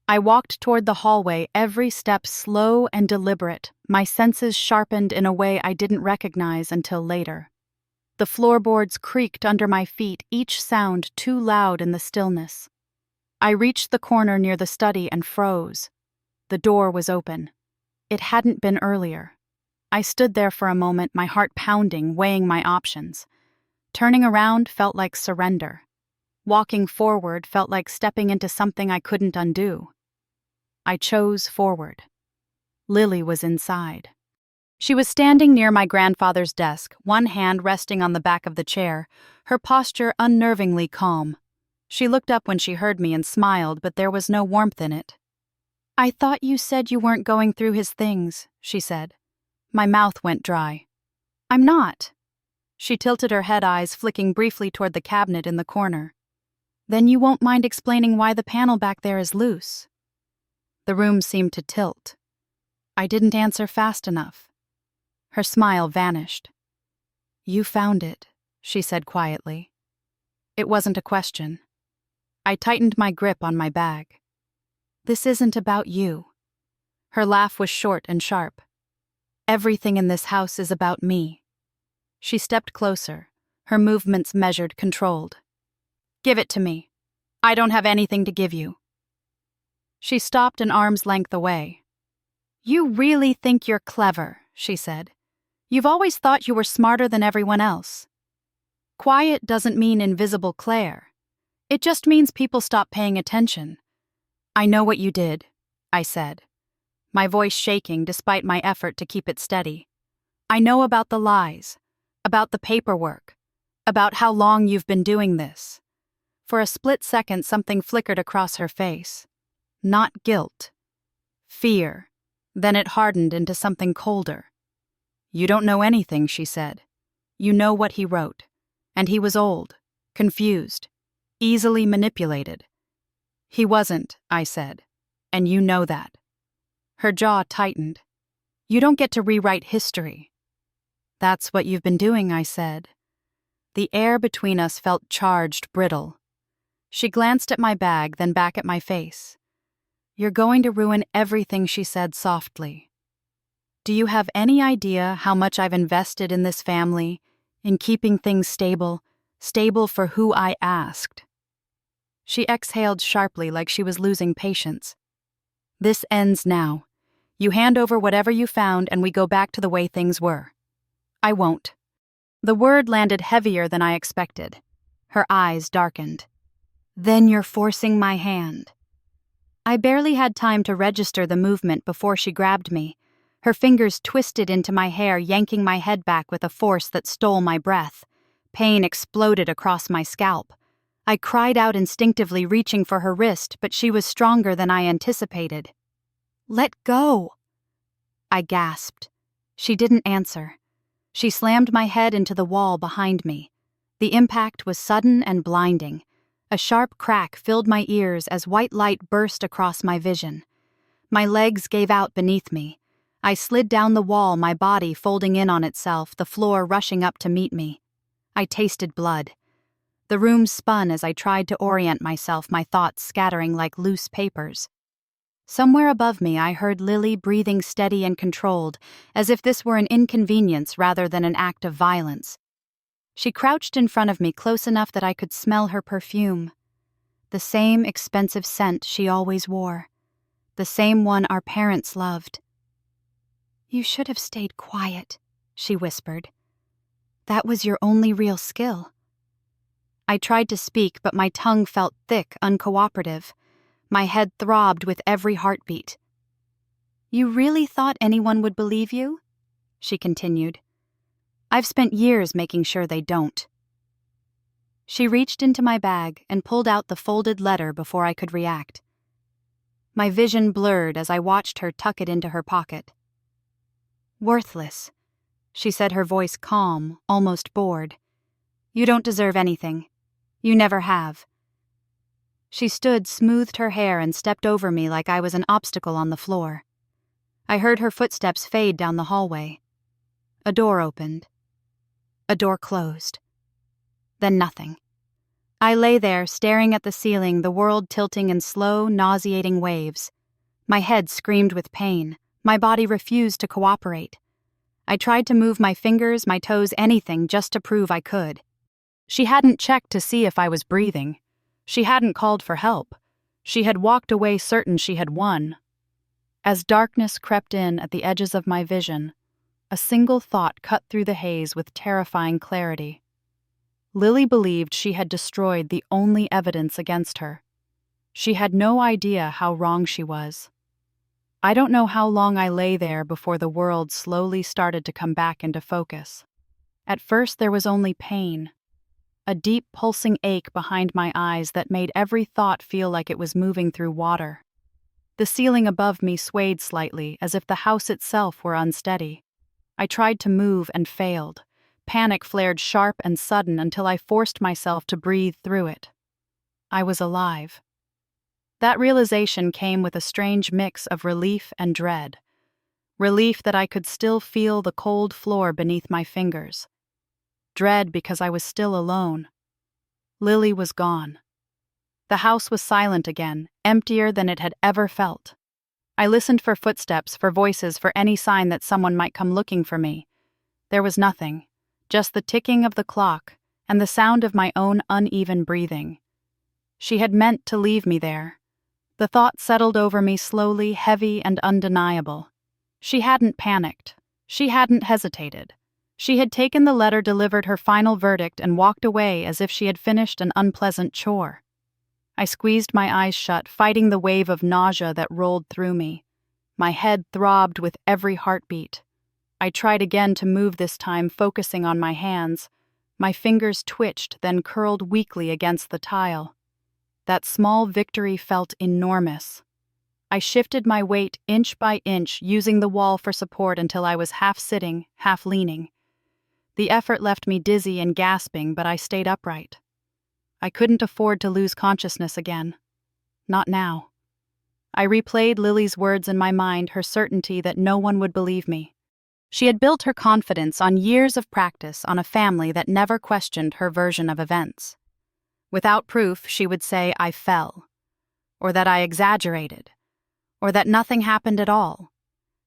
I walked toward the hallway, every step slow and deliberate, my senses sharpened in a way I didn't recognize until later. The floorboards creaked under my feet, each sound too loud in the stillness. I reached the corner near the study and froze. The door was open. It hadn't been earlier. I stood there for a moment, my heart pounding, weighing my options. Turning around felt like surrender. Walking forward felt like stepping into something I couldn't undo. I chose forward. Lily was inside. She was standing near my grandfather's desk, one hand resting on the back of the chair, her posture unnervingly calm. She looked up when she heard me and smiled, but there was no warmth in it. "I thought you said you weren't going through his things," she said. My mouth went dry. "I'm not." She tilted her head, eyes flicking briefly toward the cabinet in the corner. "Then you won't mind explaining why the panel back there is loose?" The room seemed to tilt. I didn't answer fast enough. Her smile vanished. "You found it," she said quietly. It wasn't a question. I tightened my grip on my bag. "This isn't about you." Her laugh was short and sharp. "Everything in this house is about me." She stepped closer, her movements measured, controlled. "Give it to me. I don't have anything to give you." She stopped an arm's length away. "You really think you're clever," she said. "You've always thought you were smarter than everyone else. Quiet doesn't mean invisible Claire. It just means people stop paying attention." "I know what you did," I said, my voice shaking despite my effort to keep it steady. "I know about the lies, about the paperwork, about how long you've been doing this." For a split second, something flickered across her face. Not guilt. Fear. Then it hardened into something colder. "You don't know anything," she said. "You know what he wrote. And he was old, confused, easily manipulated." "He wasn't," I said. "And you know that." Her jaw tightened. "You don't get to rewrite history." "That's what you've been doing," I said. The air between us felt charged, brittle. She glanced at my bag, then back at my face. "You're going to ruin everything," she said softly. "Do you have any idea how much I've invested in this family, in keeping things stable for who I asked?" She exhaled sharply like she was losing patience. "This ends now. You hand over whatever you found and we go back to the way things were." "I won't." The word landed heavier than I expected. Her eyes darkened. "Then you're forcing my hand." I barely had time to register the movement before she grabbed me. Her fingers twisted into my hair, yanking my head back with a force that stole my breath. Pain exploded across my scalp. I cried out instinctively, reaching for her wrist, but she was stronger than I anticipated. "Let go!" I gasped. She didn't answer. She slammed my head into the wall behind me. The impact was sudden and blinding. A sharp crack filled my ears as white light burst across my vision. My legs gave out beneath me. I slid down the wall, my body folding in on itself, the floor rushing up to meet me. I tasted blood. The room spun as I tried to orient myself, my thoughts scattering like loose papers. Somewhere above me, I heard Lily breathing steady and controlled, as if this were an inconvenience rather than an act of violence. She crouched in front of me close enough that I could smell her perfume. The same expensive scent she always wore. The same one our parents loved. "You should have stayed quiet," she whispered. "That was your only real skill." I tried to speak, but my tongue felt thick, uncooperative. My head throbbed with every heartbeat. "You really thought anyone would believe you?" she continued. "I've spent years making sure they don't." She reached into my bag and pulled out the folded letter before I could react. My vision blurred as I watched her tuck it into her pocket. "Worthless," she said, her voice calm, almost bored. "You don't deserve anything. You never have." She stood, smoothed her hair, and stepped over me like I was an obstacle on the floor. I heard her footsteps fade down the hallway. A door opened. A door closed. Then nothing. I lay there, staring at the ceiling, the world tilting in slow, nauseating waves. My head screamed with pain. My body refused to cooperate. I tried to move my fingers, my toes, anything just to prove I could. She hadn't checked to see if I was breathing. She hadn't called for help. She had walked away certain she had won. As darkness crept in at the edges of my vision, a single thought cut through the haze with terrifying clarity. Lily believed she had destroyed the only evidence against her. She had no idea how wrong she was. I don't know how long I lay there before the world slowly started to come back into focus. At first there was only pain, a deep pulsing ache behind my eyes that made every thought feel like it was moving through water. The ceiling above me swayed slightly, as if the house itself were unsteady. I tried to move and failed. Panic flared sharp and sudden until I forced myself to breathe through it. I was alive. That realization came with a strange mix of relief and dread. Relief that I could still feel the cold floor beneath my fingers. Dread because I was still alone. Lily was gone. The house was silent again, emptier than it had ever felt. I listened for footsteps, for voices, for any sign that someone might come looking for me. There was nothing, just the ticking of the clock and the sound of my own uneven breathing. She had meant to leave me there. The thought settled over me slowly, heavy and undeniable. She hadn't panicked. She hadn't hesitated. She had taken the letter, delivered her final verdict, and walked away as if she had finished an unpleasant chore. I squeezed my eyes shut, fighting the wave of nausea that rolled through me. My head throbbed with every heartbeat. I tried again to move, this time focusing on my hands. My fingers twitched, then curled weakly against the tile. That small victory felt enormous. I shifted my weight inch by inch, using the wall for support until I was half sitting, half leaning. The effort left me dizzy and gasping, but I stayed upright. I couldn't afford to lose consciousness again. Not now. I replayed Lily's words in my mind, her certainty that no one would believe me. She had built her confidence on years of practice on a family that never questioned her version of events. Without proof, she would say I fell, or that I exaggerated, or that nothing happened at all.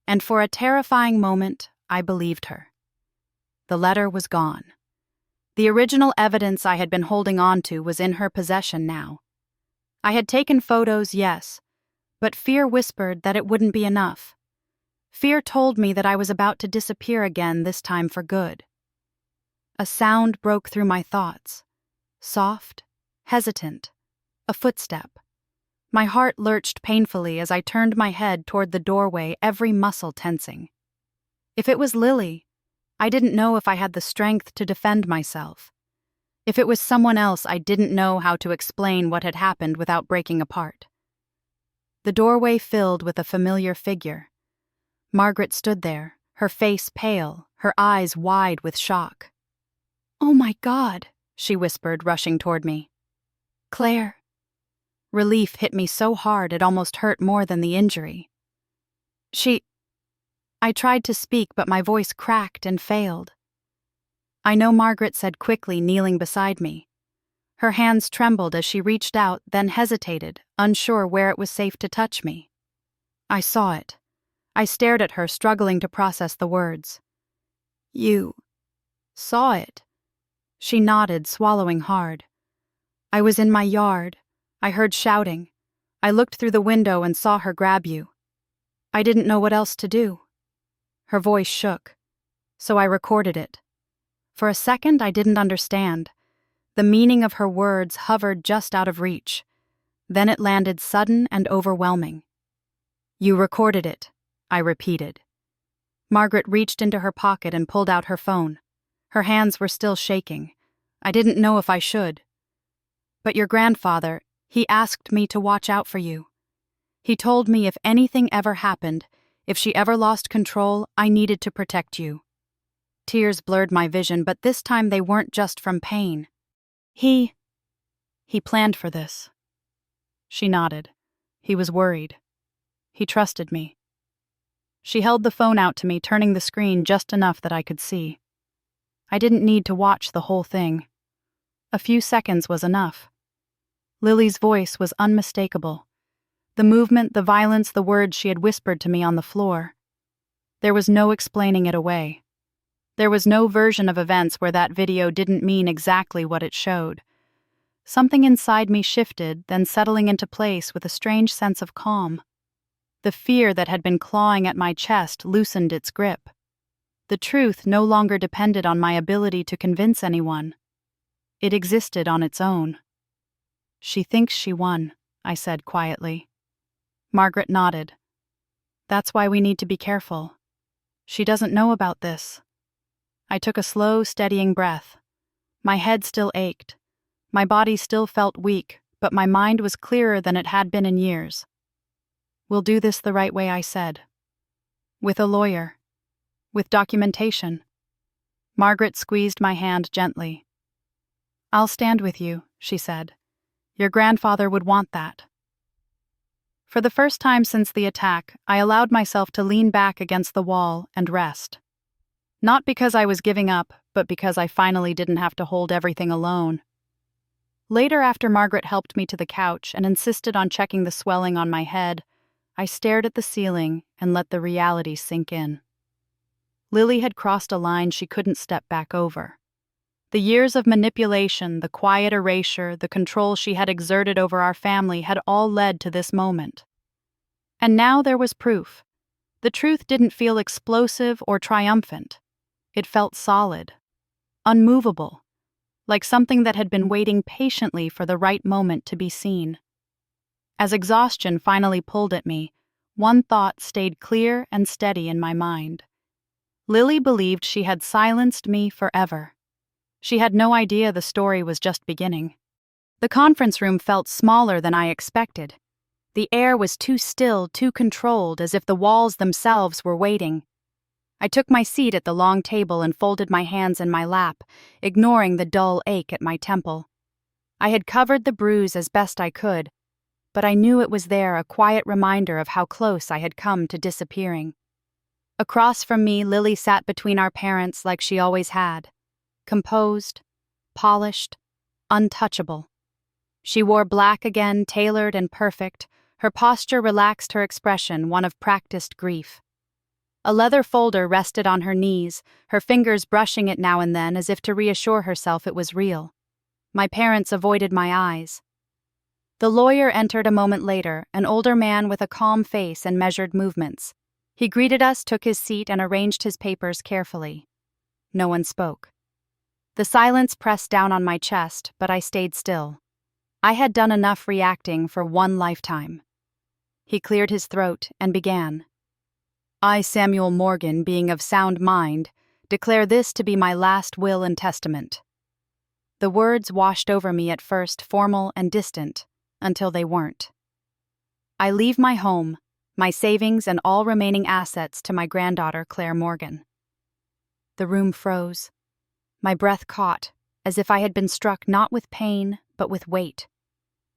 And for a terrifying moment, I believed her. The letter was gone. The original evidence I had been holding on to was in her possession now. I had taken photos, yes, but fear whispered that it wouldn't be enough. Fear told me that I was about to disappear again, this time for good. A sound broke through my thoughts. Soft, hesitant, a footstep. My heart lurched painfully as I turned my head toward the doorway, every muscle tensing. If it was Lily, I didn't know if I had the strength to defend myself. If it was someone else, I didn't know how to explain what had happened without breaking apart. The doorway filled with a familiar figure. Margaret stood there, her face pale, her eyes wide with shock. "Oh my God," she whispered, rushing toward me. "Claire." Relief hit me so hard it almost hurt more than the injury. I tried to speak, but my voice cracked and failed. "I know," Margaret said quickly, kneeling beside me. Her hands trembled as she reached out, then hesitated, unsure where it was safe to touch me. I saw it. I stared at her, struggling to process the words. "You saw it?" She nodded, swallowing hard. "I was in my yard. I heard shouting. I looked through the window and saw her grab you. I didn't know what else to do." Her voice shook, so I recorded it. For a second, I didn't understand. The meaning of her words hovered just out of reach. Then it landed sudden and overwhelming. "You recorded it," I repeated. Margaret reached into her pocket and pulled out her phone. Her hands were still shaking. I didn't know if I should. "But your grandfather, he asked me to watch out for you. He told me if anything ever happened, if she ever lost control, I needed to protect you." Tears blurred my vision, but this time they weren't just from pain. He planned for this." She nodded. "He was worried. He trusted me." She held the phone out to me, turning the screen just enough that I could see. I didn't need to watch the whole thing. A few seconds was enough. Lily's voice was unmistakable. The movement, the violence, the words she had whispered to me on the floor. There was no explaining it away. There was no version of events where that video didn't mean exactly what it showed. Something inside me shifted, then settling into place with a strange sense of calm. The fear that had been clawing at my chest loosened its grip. The truth no longer depended on my ability to convince anyone. It existed on its own. "She thinks she won," I said quietly. Margaret nodded. "That's why we need to be careful. She doesn't know about this." I took a slow, steadying breath. My head still ached. My body still felt weak, but my mind was clearer than it had been in years. "We'll do this the right way," I said. "With a lawyer. With documentation." Margaret squeezed my hand gently. "I'll stand with you," she said. "Your grandfather would want that." For the first time since the attack, I allowed myself to lean back against the wall and rest. Not because I was giving up, but because I finally didn't have to hold everything alone. Later, after Margaret helped me to the couch and insisted on checking the swelling on my head, I stared at the ceiling and let the reality sink in. Lily had crossed a line she couldn't step back over. The years of manipulation, the quiet erasure, the control she had exerted over our family had all led to this moment. And now there was proof. The truth didn't feel explosive or triumphant. It felt solid, unmovable, like something that had been waiting patiently for the right moment to be seen. As exhaustion finally pulled at me, one thought stayed clear and steady in my mind. Lily believed she had silenced me forever. She had no idea the story was just beginning. The conference room felt smaller than I expected. The air was too still, too controlled, as if the walls themselves were waiting. I took my seat at the long table and folded my hands in my lap, ignoring the dull ache at my temple. I had covered the bruise as best I could, but I knew it was there, a quiet reminder of how close I had come to disappearing. Across from me, Lily sat between our parents like she always had. Composed, polished, untouchable. She wore black again, tailored and perfect. Her posture relaxed, her expression one of practiced grief. A leather folder rested on her knees, her fingers brushing it now and then as if to reassure herself it was real. My parents avoided my eyes. The lawyer entered a moment later, an older man with a calm face and measured movements. He greeted us, took his seat, and arranged his papers carefully. No one spoke. The silence pressed down on my chest, but I stayed still. I had done enough reacting for one lifetime. He cleared his throat and began. "I, Samuel Morgan, being of sound mind, declare this to be my last will and testament." The words washed over me at first, formal and distant, until they weren't. "I leave my home, my savings and all remaining assets to my granddaughter, Claire Morgan." The room froze. My breath caught, as if I had been struck not with pain, but with weight.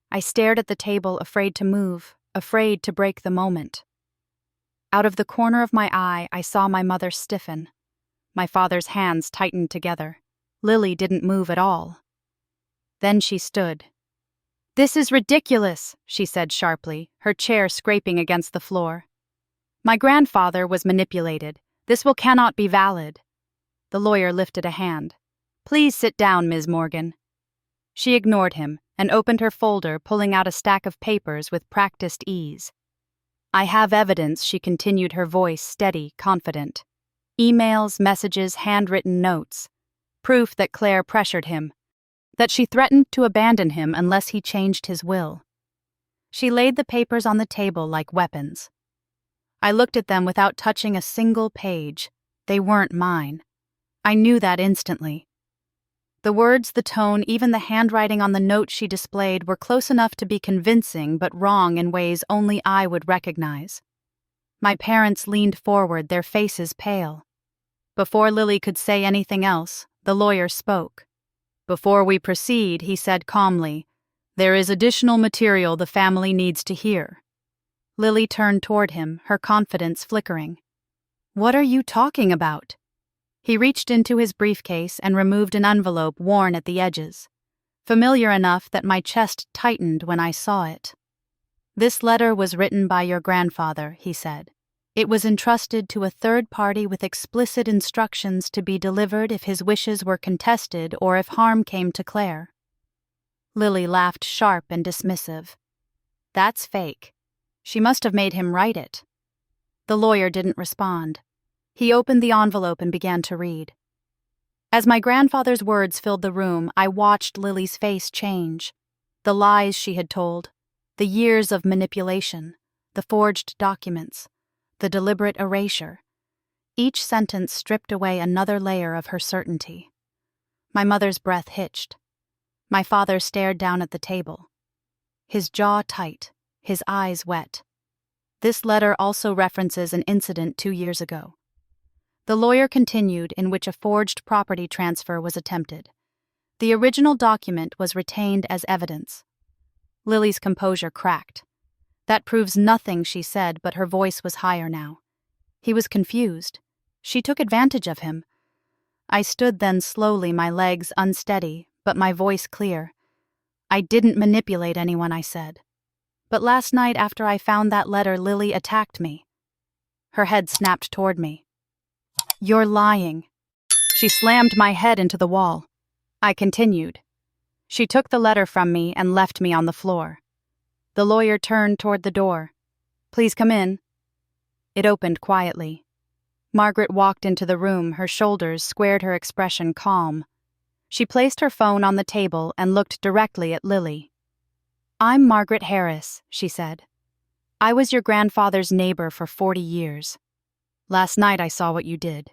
I stared at the table, afraid to move, afraid to break the moment. Out of the corner of my eye, I saw my mother stiffen. My father's hands tightened together. Lily didn't move at all. Then she stood. "This is ridiculous," she said sharply, her chair scraping against the floor. "My grandfather was manipulated. This will cannot be valid." The lawyer lifted a hand. "Please sit down, Ms. Morgan." She ignored him and opened her folder, pulling out a stack of papers with practiced ease. "I have evidence," she continued, her voice steady, confident. "Emails, messages, handwritten notes. Proof that Claire pressured him. That she threatened to abandon him unless he changed his will." She laid the papers on the table like weapons. I looked at them without touching a single page. They weren't mine. I knew that instantly. The words, the tone, even the handwriting on the note she displayed were close enough to be convincing but wrong in ways only I would recognize. My parents leaned forward, their faces pale. Before Lily could say anything else, the lawyer spoke. "Before we proceed," he said calmly, "there is additional material the family needs to hear." Lily turned toward him, her confidence flickering. "What are you talking about?" He reached into his briefcase and removed an envelope worn at the edges, familiar enough that my chest tightened when I saw it. "This letter was written by your grandfather," he said. It was entrusted to a third party with explicit instructions to be delivered if his wishes were contested or if harm came to Claire. Lily laughed sharp and dismissive. That's fake. She must have made him write it. The lawyer didn't respond. He opened the envelope and began to read. As my grandfather's words filled the room, I watched Lily's face change. The lies she had told, the years of manipulation, the forged documents, the deliberate erasure. Each sentence stripped away another layer of her certainty. My mother's breath hitched. My father stared down at the table, his jaw tight, his eyes wet. This letter also references an incident 2 years ago. The lawyer continued, in which a forged property transfer was attempted. The original document was retained as evidence. Lily's composure cracked. That proves nothing, she said, but her voice was higher now. He was confused. She took advantage of him. I stood then slowly, my legs unsteady, but my voice clear. I didn't manipulate anyone, I said. But last night after I found that letter, Lily attacked me. Her head snapped toward me. You're lying. She slammed my head into the wall. I continued. She took the letter from me and left me on the floor. The lawyer turned toward the door. Please come in. It opened quietly. Margaret walked into the room, her shoulders squared, her expression calm. She placed her phone on the table and looked directly at Lily. I'm Margaret Harris, she said. I was your grandfather's neighbor for 40 years. Last night I saw what you did.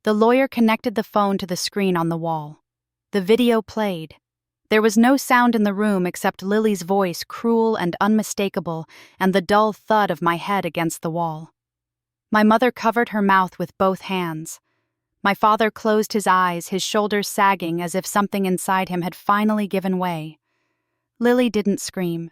The lawyer connected the phone to the screen on the wall. The video played. There was no sound in the room except Lily's voice, cruel and unmistakable, and the dull thud of my head against the wall. My mother covered her mouth with both hands. My father closed his eyes, his shoulders sagging as if something inside him had finally given way. Lily didn't scream.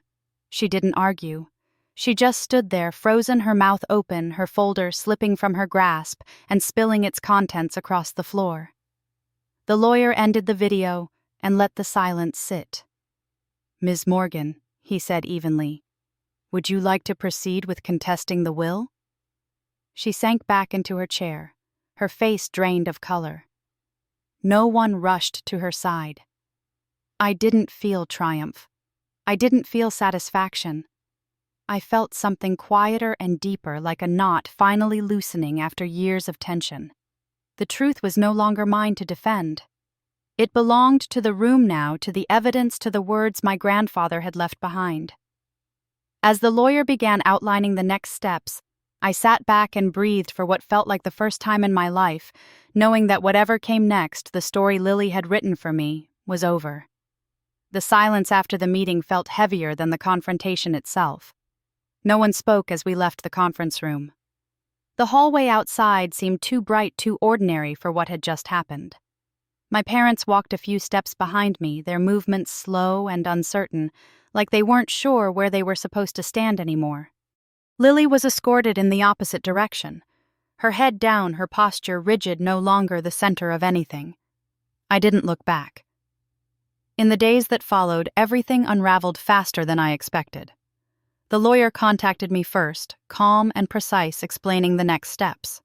She didn't argue. She just stood there, frozen, her mouth open, her folder slipping from her grasp and spilling its contents across the floor. The lawyer ended the video and let the silence sit. Ms. Morgan, he said evenly, would you like to proceed with contesting the will? She sank back into her chair, her face drained of color. No one rushed to her side. I didn't feel triumph. I didn't feel satisfaction. I felt something quieter and deeper, like a knot finally loosening after years of tension. The truth was no longer mine to defend. It belonged to the room now, to the evidence, to the words my grandfather had left behind. As the lawyer began outlining the next steps, I sat back and breathed for what felt like the first time in my life, knowing that whatever came next, the story Lily had written for me, was over. The silence after the meeting felt heavier than the confrontation itself. No one spoke as we left the conference room. The hallway outside seemed too bright, too ordinary for what had just happened. My parents walked a few steps behind me, their movements slow and uncertain, like they weren't sure where they were supposed to stand anymore. Lily was escorted in the opposite direction, her head down, her posture rigid, no longer the center of anything. I didn't look back. In the days that followed, everything unraveled faster than I expected. The lawyer contacted me first, calm and precise, explaining the next steps.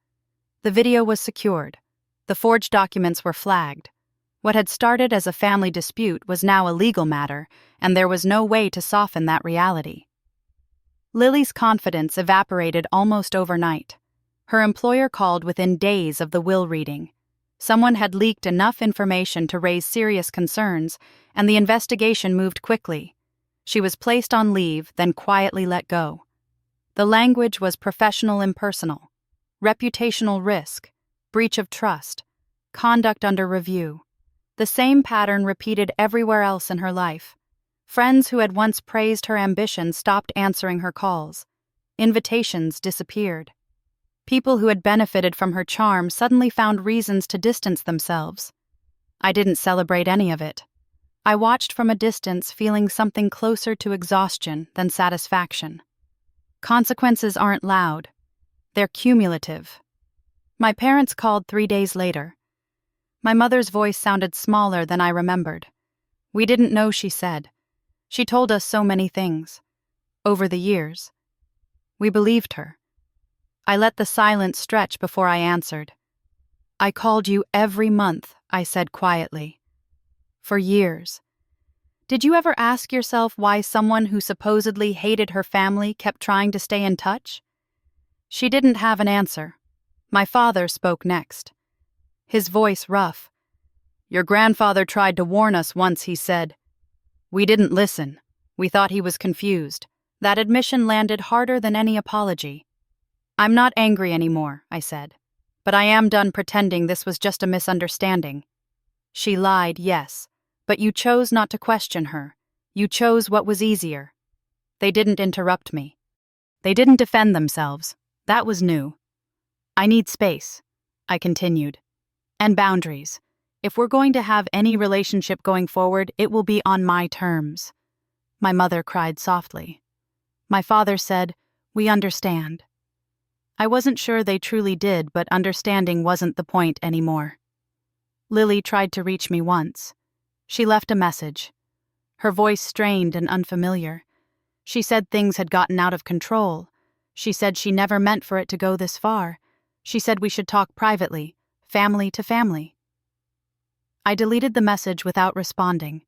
The video was secured. The forged documents were flagged. What had started as a family dispute was now a legal matter, and there was no way to soften that reality. Lily's confidence evaporated almost overnight. Her employer called within days of the will reading. Someone had leaked enough information to raise serious concerns, and the investigation moved quickly. She was placed on leave, then quietly let go. The language was professional impersonal, reputational risk, breach of trust, conduct under review. The same pattern repeated everywhere else in her life. Friends who had once praised her ambition stopped answering her calls. Invitations disappeared. People who had benefited from her charm suddenly found reasons to distance themselves. I didn't celebrate any of it. I watched from a distance, feeling something closer to exhaustion than satisfaction. Consequences aren't loud. They're cumulative. My parents called 3 days later. My mother's voice sounded smaller than I remembered. We didn't know, she said. She told us so many things. Over the years. We believed her. I let the silence stretch before I answered. I called you every month, I said quietly. For years. Did you ever ask yourself why someone who supposedly hated her family kept trying to stay in touch? She didn't have an answer. My father spoke next. His voice rough. Your grandfather tried to warn us once, he said. We didn't listen. We thought he was confused. That admission landed harder than any apology. I'm not angry anymore, I said. But I am done pretending this was just a misunderstanding. She lied, yes. But you chose not to question her. You chose what was easier. They didn't interrupt me. They didn't defend themselves. That was new. I need space, I continued. And boundaries. If we're going to have any relationship going forward, it will be on my terms. My mother cried softly. My father said, we understand. I wasn't sure they truly did, but understanding wasn't the point anymore. Lily tried to reach me once. She left a message. Her voice strained and unfamiliar. She said things had gotten out of control. She said she never meant for it to go this far. She said we should talk privately, family to family. I deleted the message without responding.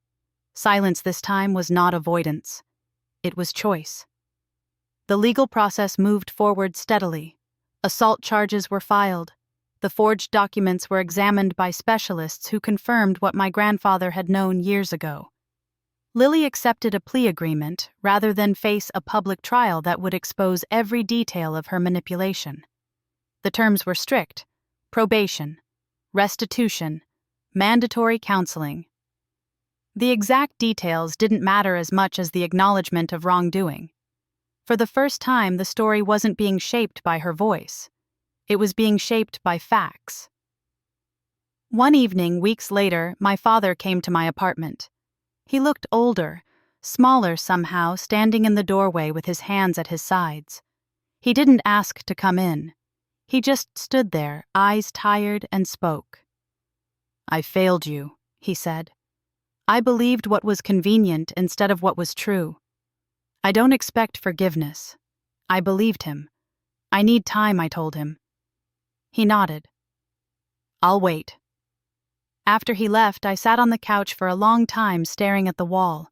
Silence this time was not avoidance. It was choice. The legal process moved forward steadily. Assault charges were filed. The forged documents were examined by specialists who confirmed what my grandfather had known years ago. Lily accepted a plea agreement rather than face a public trial that would expose every detail of her manipulation. The terms were strict: probation, restitution, mandatory counseling. The exact details didn't matter as much as the acknowledgement of wrongdoing. For the first time, the story wasn't being shaped by her voice. It was being shaped by facts. One evening, weeks later, my father came to my apartment. He looked older, smaller somehow, standing in the doorway with his hands at his sides. He didn't ask to come in. He just stood there, eyes tired, and spoke. I failed you, he said. I believed what was convenient instead of what was true. I don't expect forgiveness. I believed him. I need time, I told him. He nodded. I'll wait. After he left, I sat on the couch for a long time staring at the wall.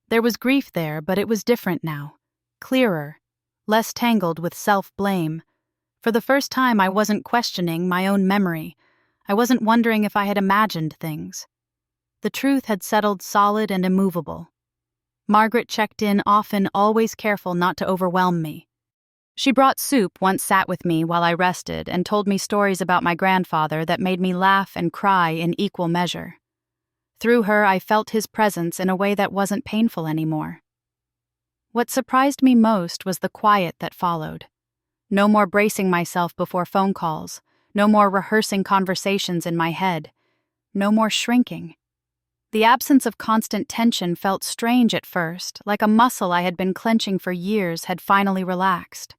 There was grief there, but it was different now. Clearer. Less tangled with self-blame. For the first time, I wasn't questioning my own memory. I wasn't wondering if I had imagined things. The truth had settled solid and immovable. Margaret checked in often, always careful not to overwhelm me. She brought soup, once sat with me while I rested, and told me stories about my grandfather that made me laugh and cry in equal measure. Through her, I felt his presence in a way that wasn't painful anymore. What surprised me most was the quiet that followed. No more bracing myself before phone calls, no more rehearsing conversations in my head, no more shrinking. The absence of constant tension felt strange at first, like a muscle I had been clenching for years had finally relaxed.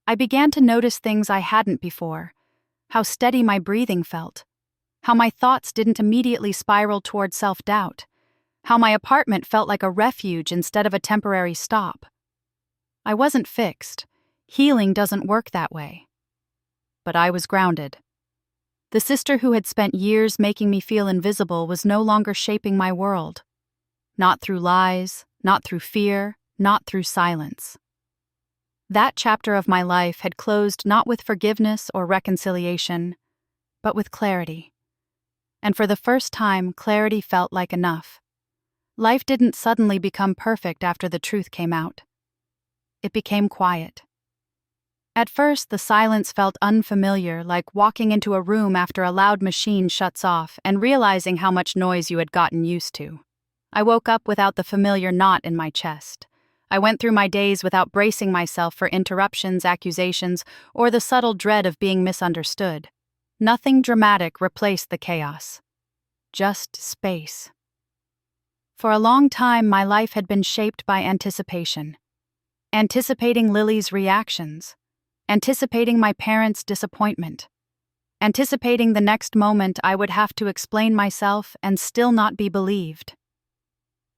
I began to notice things I hadn't before: how steady my breathing felt, how my thoughts didn't immediately spiral toward self-doubt, how my apartment felt like a refuge instead of a temporary stop. I wasn't fixed. Healing doesn't work that way. But I was grounded. The sister who had spent years making me feel invisible was no longer shaping my world. Not through lies, not through fear, not through silence. That chapter of my life had closed not with forgiveness or reconciliation, but with clarity. And for the first time, clarity felt like enough. Life didn't suddenly become perfect after the truth came out. It became quiet. At first, the silence felt unfamiliar, like walking into a room after a loud machine shuts off and realizing how much noise you had gotten used to. I woke up without the familiar knot in my chest. I went through my days without bracing myself for interruptions, accusations, or the subtle dread of being misunderstood. Nothing dramatic replaced the chaos. Just space. For a long time, my life had been shaped by anticipation. Anticipating Lily's reactions. Anticipating my parents' disappointment. Anticipating the next moment I would have to explain myself and still not be believed.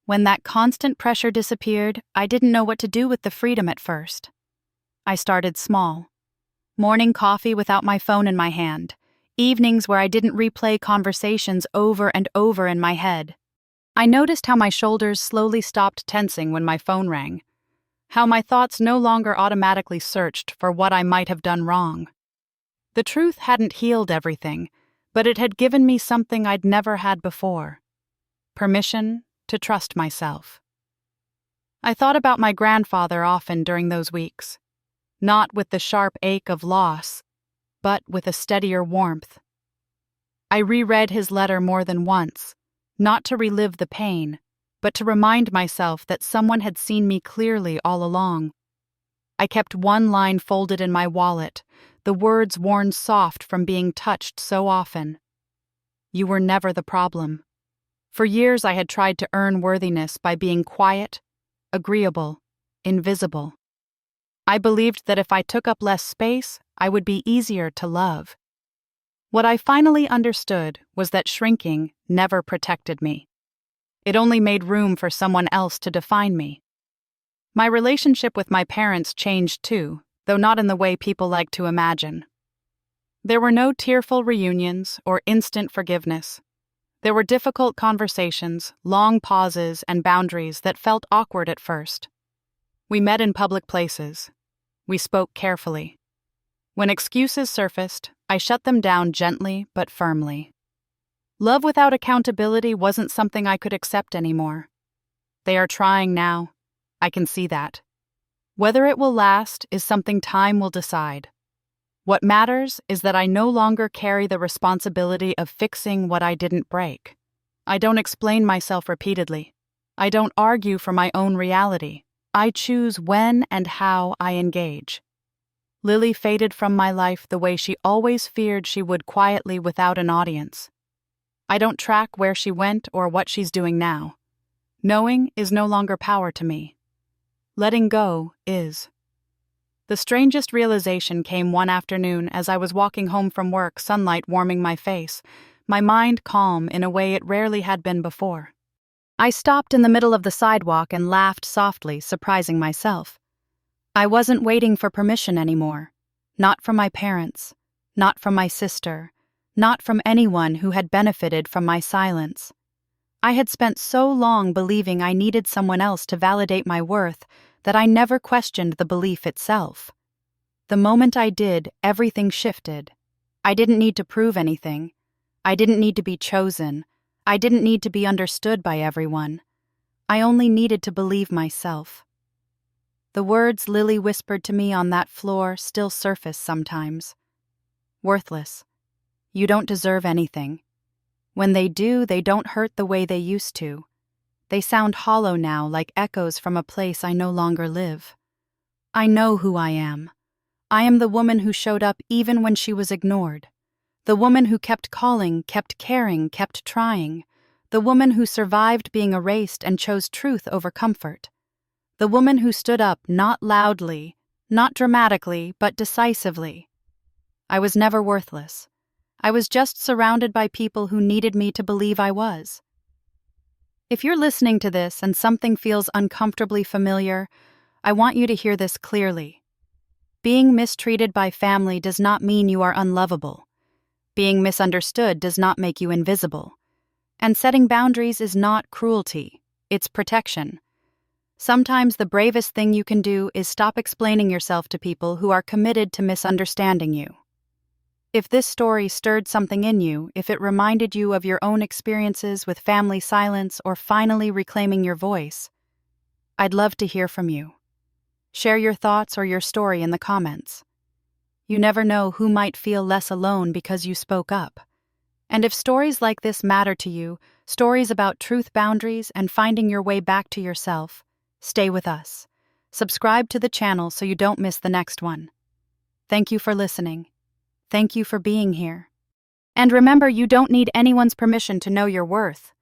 When that constant pressure disappeared, I didn't know what to do with the freedom at first. I started small. Morning coffee without my phone in my hand. Evenings where I didn't replay conversations over and over in my head. I noticed how my shoulders slowly stopped tensing when my phone rang. How my thoughts no longer automatically searched for what I might have done wrong. The truth hadn't healed everything, but it had given me something I'd never had before. Permission to trust myself. I thought about my grandfather often during those weeks, not with the sharp ache of loss, but with a steadier warmth. I reread his letter more than once, not to relive the pain, but to remind myself that someone had seen me clearly all along. I kept one line folded in my wallet, the words worn soft from being touched so often. You were never the problem. For years I had tried to earn worthiness by being quiet, agreeable, invisible. I believed that if I took up less space, I would be easier to love. What I finally understood was that shrinking never protected me. It only made room for someone else to define me. My relationship with my parents changed too, though not in the way people like to imagine. There were no tearful reunions or instant forgiveness. There were difficult conversations, long pauses, and boundaries that felt awkward at first. We met in public places. We spoke carefully. When excuses surfaced, I shut them down gently but firmly. Love without accountability wasn't something I could accept anymore. They are trying now. I can see that. Whether it will last is something time will decide. What matters is that I no longer carry the responsibility of fixing what I didn't break. I don't explain myself repeatedly. I don't argue for my own reality. I choose when and how I engage. Lily faded from my life the way she always feared she would, quietly without an audience. I don't track where she went or what she's doing now. Knowing is no longer power to me. Letting go is. The strangest realization came one afternoon as I was walking home from work, sunlight warming my face, my mind calm in a way it rarely had been before. I stopped in the middle of the sidewalk and laughed softly, surprising myself. I wasn't waiting for permission anymore. Not from my parents, not from my sister, not from anyone who had benefited from my silence. I had spent so long believing I needed someone else to validate my worth that I never questioned the belief itself. The moment I did, everything shifted. I didn't need to prove anything. I didn't need to be chosen. I didn't need to be understood by everyone. I only needed to believe myself. The words Lily whispered to me on that floor still surface sometimes. Worthless. You don't deserve anything. When they do, they don't hurt the way they used to. They sound hollow now, like echoes from a place I no longer live. I know who I am. I am the woman who showed up even when she was ignored. The woman who kept calling, kept caring, kept trying. The woman who survived being erased and chose truth over comfort. The woman who stood up not loudly, not dramatically, but decisively. I was never worthless. I was just surrounded by people who needed me to believe I was. If you're listening to this and something feels uncomfortably familiar, I want you to hear this clearly. Being mistreated by family does not mean you are unlovable. Being misunderstood does not make you invisible. And setting boundaries is not cruelty, it's protection. Sometimes the bravest thing you can do is stop explaining yourself to people who are committed to misunderstanding you. If this story stirred something in you, if it reminded you of your own experiences with family silence or finally reclaiming your voice, I'd love to hear from you. Share your thoughts or your story in the comments. You never know who might feel less alone because you spoke up. And if stories like this matter to you, stories about truth, boundaries, and finding your way back to yourself, stay with us. Subscribe to the channel so you don't miss the next one. Thank you for listening. Thank you for being here. And remember, you don't need anyone's permission to know your worth.